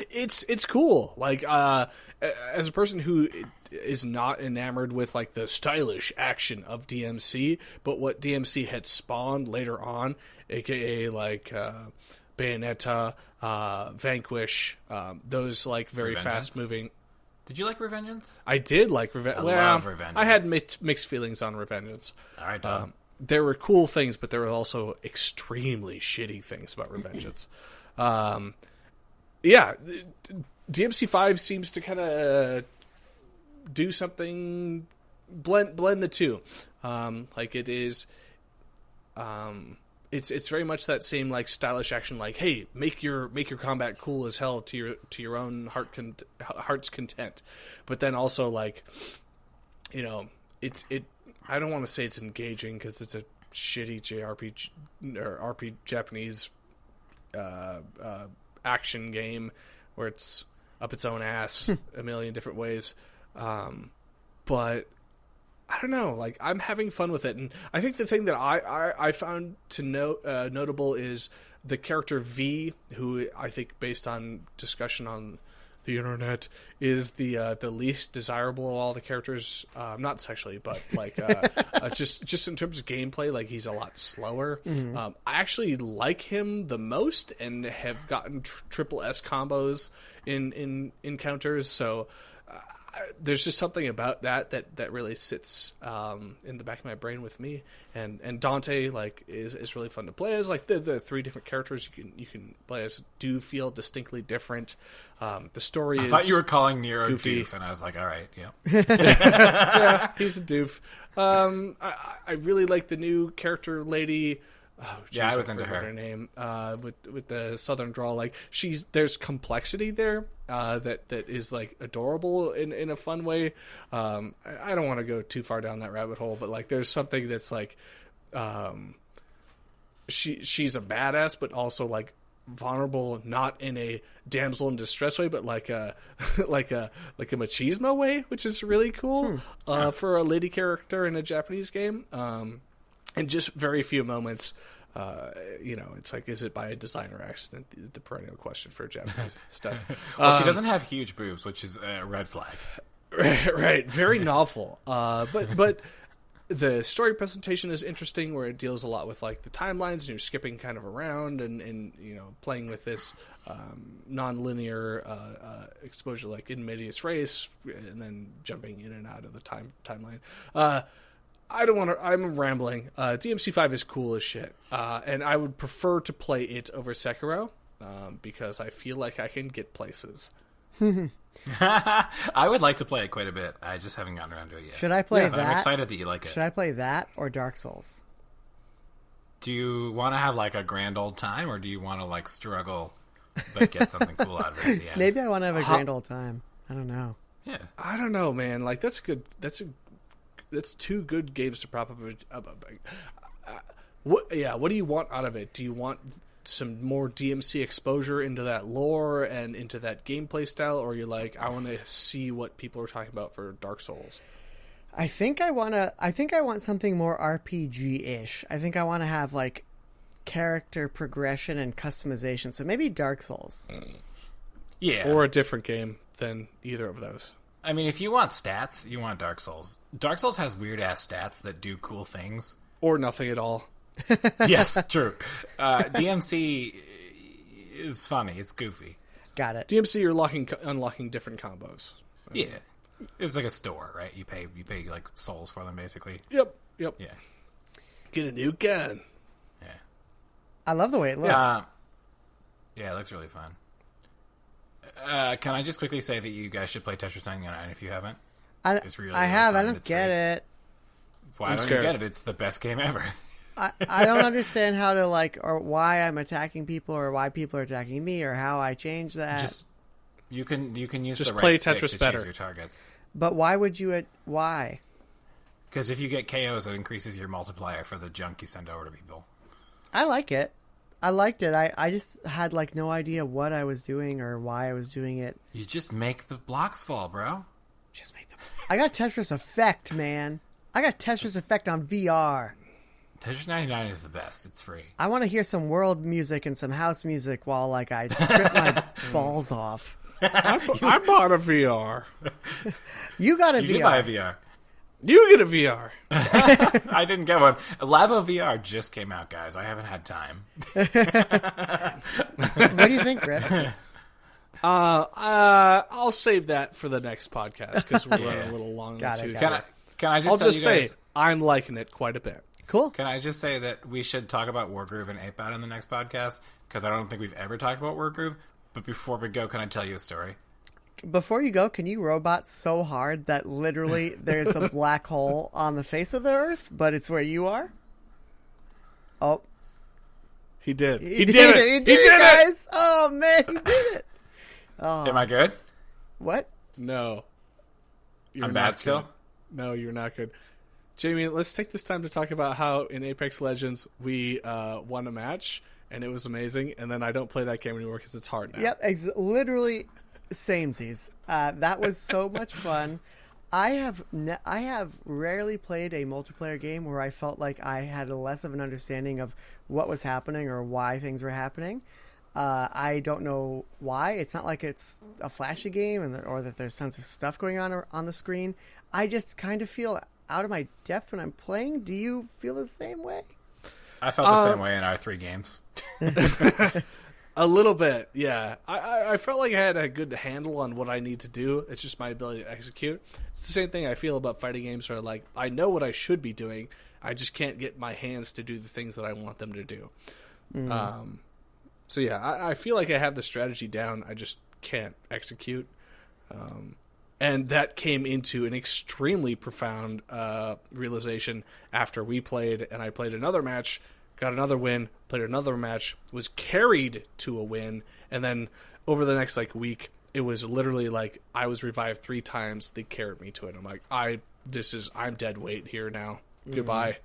It's cool. Like, as a person who is not enamored with like the stylish action of DMC, but what DMC had spawned later on, aka like Bayonetta, Vanquish, those like very fast moving. Did you like Revengeance? I did like Revengeance. I love Revengeance. I had mixed feelings on Revengeance. All right, Dom. There were cool things, but there were also extremely shitty things about Revengeance. Yeah, DMC5 seems to kind of do something, blend the two. Like it is, it's very much that same like stylish action, like, hey, make your combat cool as hell to your own heart's content, but then also like, you know, I don't want to say it's engaging because it's a shitty JRPG or Japanese action game where it's up its own ass a million different ways, but I don't know, like, I'm having fun with it. And I think the thing that I found to notable is the character V, who I think, based on discussion on the internet, is the least desirable of all the characters. Not sexually, but like just in terms of gameplay, like, he's a lot slower. Mm-hmm. I actually like him the most and have gotten triple S combos in encounters. So there's just something about that really sits in the back of my brain with me. And Dante, like, is really fun to play as. Like, the 3 different characters you can play as do feel distinctly different. The story I is, thought you were calling Nero goofy. Doof, and I was like, all right, yeah. Yeah, he's a doof. I really like the new character lady. Oh, geez, yeah, I was into her name. With the southern drawl, like, there's complexity there that is like adorable in a fun way. I don't want to go too far down that rabbit hole, but like, there's something that's like, she's a badass, but also like vulnerable, not in a damsel in distress way, but like a like a machismo way, which is really cool for a lady character in a Japanese game. And just very few moments, you know, it's like, is it by a design or accident? The perennial question for Japanese stuff. Well, she doesn't have huge boobs, which is a red flag. Right. Very novel. But the story presentation is interesting, where it deals a lot with like the timelines, and you're skipping kind of around and you know, playing with this non-linear exposure, like in medias res, and then jumping in and out of the timeline. I don't want to. I'm rambling. DMC5 is cool as shit, and I would prefer to play it over Sekiro because I feel like I can get places. I would like to play it quite a bit. I just haven't gotten around to it yet. Should I play that? I'm excited that you like it. Should I play that or Dark Souls? Do you want to have like a grand old time, or do you want to like struggle but get something cool out of it at the end? Maybe I want to have a grand old time. I don't know. Yeah, I don't know, man. Like, that's good. That's 2 good games to prop up. What do you want out of it? Do you want some more DMC exposure into that lore and into that gameplay style, or you're like, I want to see what people are talking about for Dark Souls? I think I want something more RPG-ish. I think I want to have like character progression and customization. So maybe Dark Souls. Yeah, or a different game than either of those. I mean, if you want stats, you want Dark Souls. Dark Souls has weird-ass stats that do cool things. Or nothing at all. Yes, true. DMC is funny. It's goofy. Got it. DMC, you're unlocking different combos. Yeah. It's like a store, right? You pay like souls for them, basically. Yep. Yeah. Get a new gun. Yeah. I love the way it looks. Yeah, it looks really fun. Can I just quickly say that you guys should play Tetris 99 if you haven't? It's really fun. I don't get it. Why don't you get it? It's the best game ever. I don't understand how to like, or why I'm attacking people, or why people are attacking me, or how I change that. Just you can use just the right play stick Tetris to better. Choose your targets. But why would you? Why? Because if you get KOs, it increases your multiplier for the junk you send over to people. I like it. I liked it. I just had like no idea what I was doing or why I was doing it. You just make the blocks fall, bro. Just make them. I got Tetris Effect, man. I got Tetris Effect on VR. Tetris 99 is the best. It's free. I want to hear some world music and some house music while like I trip my balls off. I bought a VR. You got a VR. You did buy a VR. You get a VR. I didn't get one. Labo VR just came out, guys. I haven't had time. What do you think, Griff? I'll save that for the next podcast because we're running a little long. Got it. Can I just I'll tell just you guys, say I'm liking it quite a bit. Cool. Can I just say that we should talk about Wargroove and 8-Bat in the next podcast? Because I don't think we've ever talked about Wargroove. But before we go, can I tell you a story? Before you go, can you robot so hard that literally there's a black hole on the face of the Earth, but it's where you are? Oh. He did. He did it. He did it, guys. Oh man, he did it. Oh. Am I good? What? No. I'm bad still? No, you're not good. Jamie, let's take this time to talk about how in Apex Legends we won a match and it was amazing, and then I don't play that game anymore because it's hard now. Yep, literally samesies. That was so much fun. I have rarely played a multiplayer game where I felt like I had less of an understanding of what was happening or why things were happening. I don't know why. It's not like it's a flashy game or that there's tons of stuff going on the screen. I just kind of feel out of my depth when I'm playing. Do you feel the same way? I felt the same way in our 3 games. A little bit, yeah. I felt like I had a good handle on what I need to do. It's just my ability to execute. It's the same thing I feel about fighting games where, like, I know what I should be doing. I just can't get my hands to do the things that I want them to do. So, yeah, I feel like I have the strategy down. I just can't execute. And that came into an extremely profound realization after we played, and I played another match, got another win, played another match, was carried to a win, and then over the next week, it was literally like I was revived 3 times. They carried me to it. I'm like, I'm dead weight here now. Goodbye.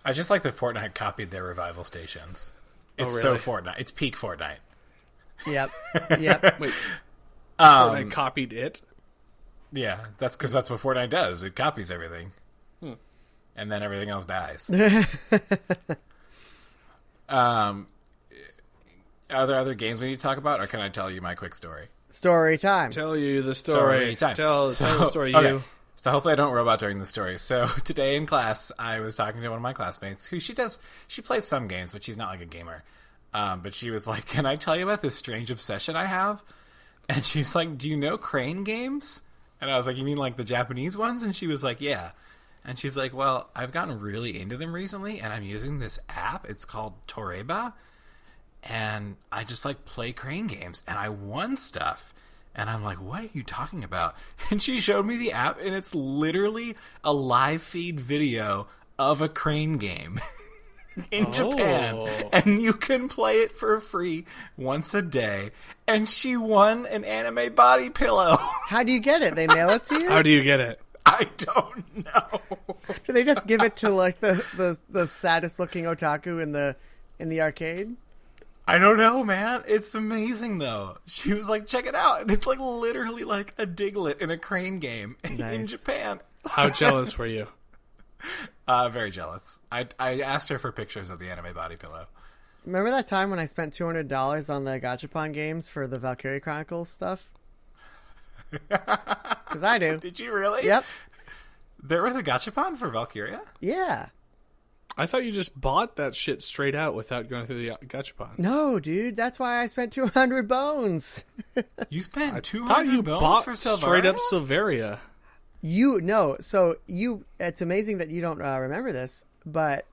I just like that Fortnite copied their revival stations. It's so Fortnite. It's peak Fortnite. Yep. Wait, Fortnite copied it? Yeah, that's because that's what Fortnite does. It copies everything. And then everything else dies. Are there other games we need to talk about, or can I tell you my quick story? Story time. Tell you the story. Time. Tell the story, okay. you. So hopefully I don't robot during the story. So today in class, I was talking to one of my classmates who she plays some games, but she's not like a gamer. But she was like, can I tell you about this strange obsession I have? And she's like, do you know crane games? And I was like, you mean like the Japanese ones? And she was like, yeah. And she's like, well, I've gotten really into them recently, and I'm using this app. It's called Toreba. And I just play crane games, and I won stuff. And I'm like, what are you talking about? And she showed me the app, and it's literally a live feed video of a crane game in Japan. And you can play it for free once a day. And she won an anime body pillow. How do you get it? They mail it to you? How do you get it? I don't know. Do they just give it to the saddest looking otaku in the arcade? I don't know, man. It's amazing, though. She was like, check it out. And it's literally like a Diglett in a crane game in Japan. How jealous were you? Very jealous. I asked her for pictures of the anime body pillow. Remember that time when I spent $200 on the Gachapon games for the Valkyrie Chronicles stuff? Because I do. Did you really? Yep. There was a Gachapon for Valkyria? Yeah. I thought you just bought that shit straight out without going through the gachapon. No, dude. That's why I spent 200 bones. You spent 200 thought you bones bought for Silveria? straight up Silveria. It's amazing that you don't remember this, but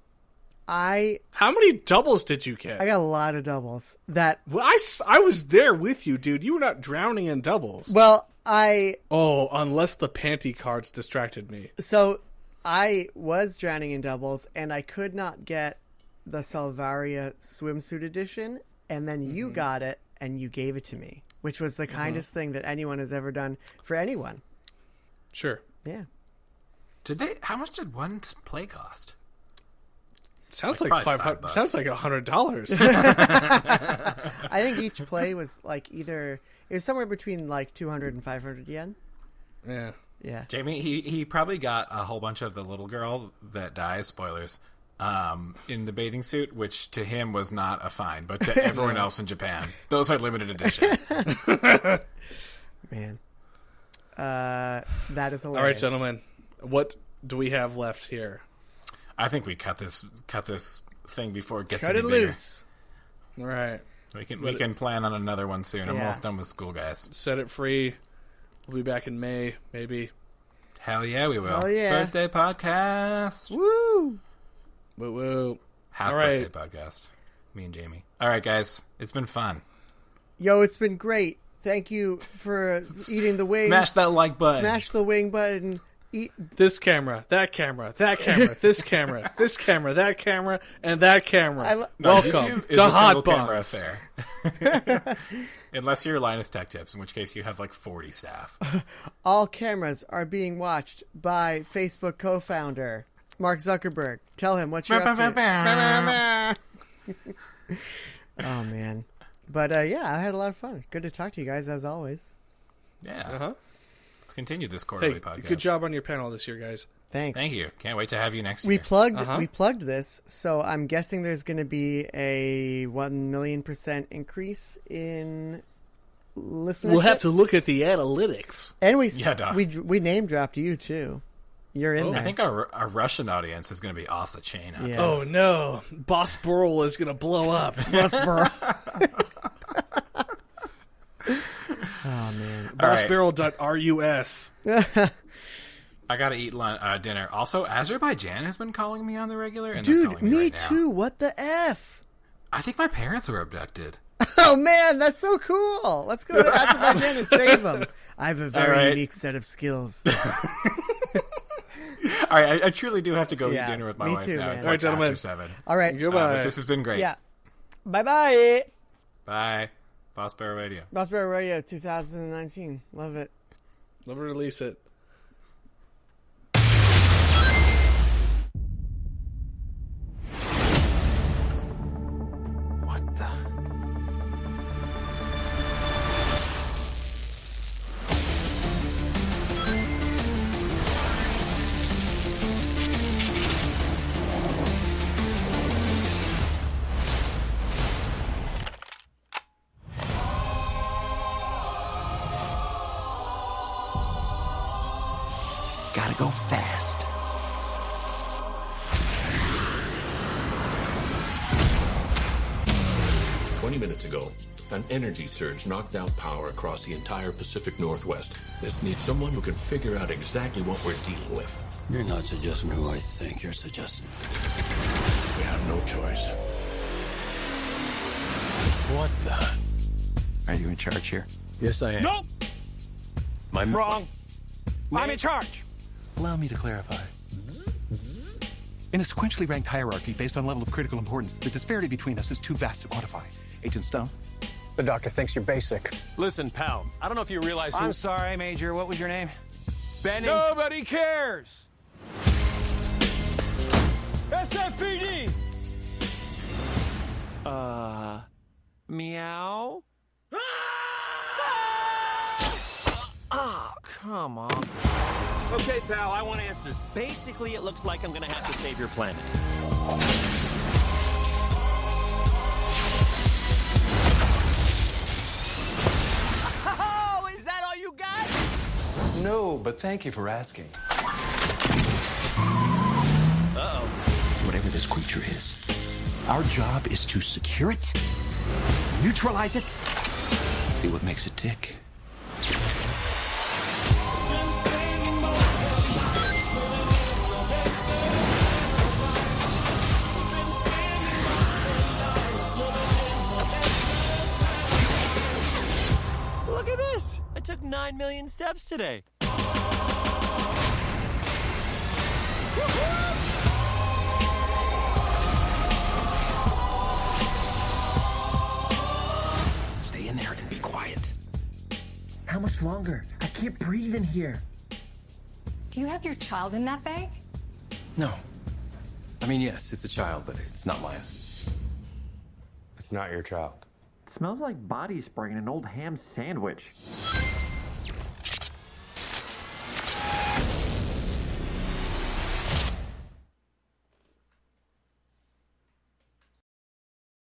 how many doubles did you get? I got a lot of doubles. Well, I was there with you, dude. You were not drowning in doubles. Well, unless the panty cards distracted me. So I was drowning in doubles, and I could not get the Salvaria swimsuit edition, and then you got it, and you gave it to me, which was the kindest thing that anyone has ever done for anyone. Sure. Yeah. How much did one play cost? Sounds like $500. Sounds like $100. I think each play was it was somewhere between 200 and 500 yen. Yeah. Yeah. Jamie, he probably got a whole bunch of the little girl that dies, spoilers, in the bathing suit, which to him was not a fine, but to everyone else in Japan, those are limited edition. Man. That is hilarious. All right, gentlemen. What do we have left here? I think we cut this thing before it gets cut it bigger. loose. All right. We can plan on another one soon. I'm almost done with school, guys. Set it free. We'll be back in May, maybe. Hell yeah, we will. Hell yeah. Birthday podcast. Woo! Woo woo. Half birthday podcast. Me and Jamie. All right, guys. It's been fun. Yo, it's been great. Thank you for eating the wing. Smash that like button. Smash the wing button. this camera, that camera, that camera, this camera, this camera, that camera, and that camera. Welcome to Hot Buns. Unless you're Linus Tech Tips, in which case you have like 40 staff. All cameras are being watched by Facebook co-founder Mark Zuckerberg. Tell him what you're up to. Oh, man. But, yeah, I had a lot of fun. Good to talk to you guys, as always. Yeah. Uh-huh. Let's continue this quarterly podcast. Good job on your panel this year, guys. Thanks. Thank you. Can't wait to have you next year. We plugged this, so I'm guessing there's going to be a 1,000,000% increase in listenership. We'll have to look at the analytics. And we name dropped you, too. You're in there. I think our Russian audience is going to be off the chain. Yeah. Oh, no. Boss Burl is going to blow up. Boss Burl. Oh, man. Bossbarrel.rus. I gotta eat dinner. Also, Azerbaijan has been calling me on the regular. And Dude, me right too. Now. What the F? I think my parents were abducted. Oh, man, that's so cool. Let's go to Azerbaijan and save them. I have a very unique set of skills. All right, I truly do have to go eat dinner with my wife too, now. Man. It's All right, like gentlemen. after 7. All right. Goodbye. This has been great. Yeah. Bye-bye. Bye. Boss Bear Radio. Boss Bear Radio 2019. Love it. Never release it. What the? Gotta go fast. Minutes ago, an energy surge knocked out power across the entire Pacific Northwest. This needs someone who can figure out exactly what we're dealing with. You're not suggesting who I think you're suggesting. We have no choice. What the? Are you in charge here? Yes, I am. Nope! I'm Wrong. I'm in charge. Allow me to clarify. In a sequentially ranked hierarchy based on level of critical importance, the disparity between us is too vast to quantify. Agent Stone? The doctor thinks you're basic. Listen, pal, I don't know if you realize who... I'm sorry, Major. What was your name? Benny. Nobody cares! SFPD! Meow? Oh, come on. Okay, pal, I want answers. Basically, it looks like I'm gonna have to save your planet. Oh, is that all you got? No, but thank you for asking. Uh-oh. Whatever this creature is, our job is to secure it, neutralize it, see what makes it tick. Look at this! I took 9 million steps today. Stay in there and be quiet. How much longer? I can't breathe in here. Do you have your child in that bag? No. I mean, yes, it's a child, but it's not mine. It's not your child. Smells like body spray in an old ham sandwich.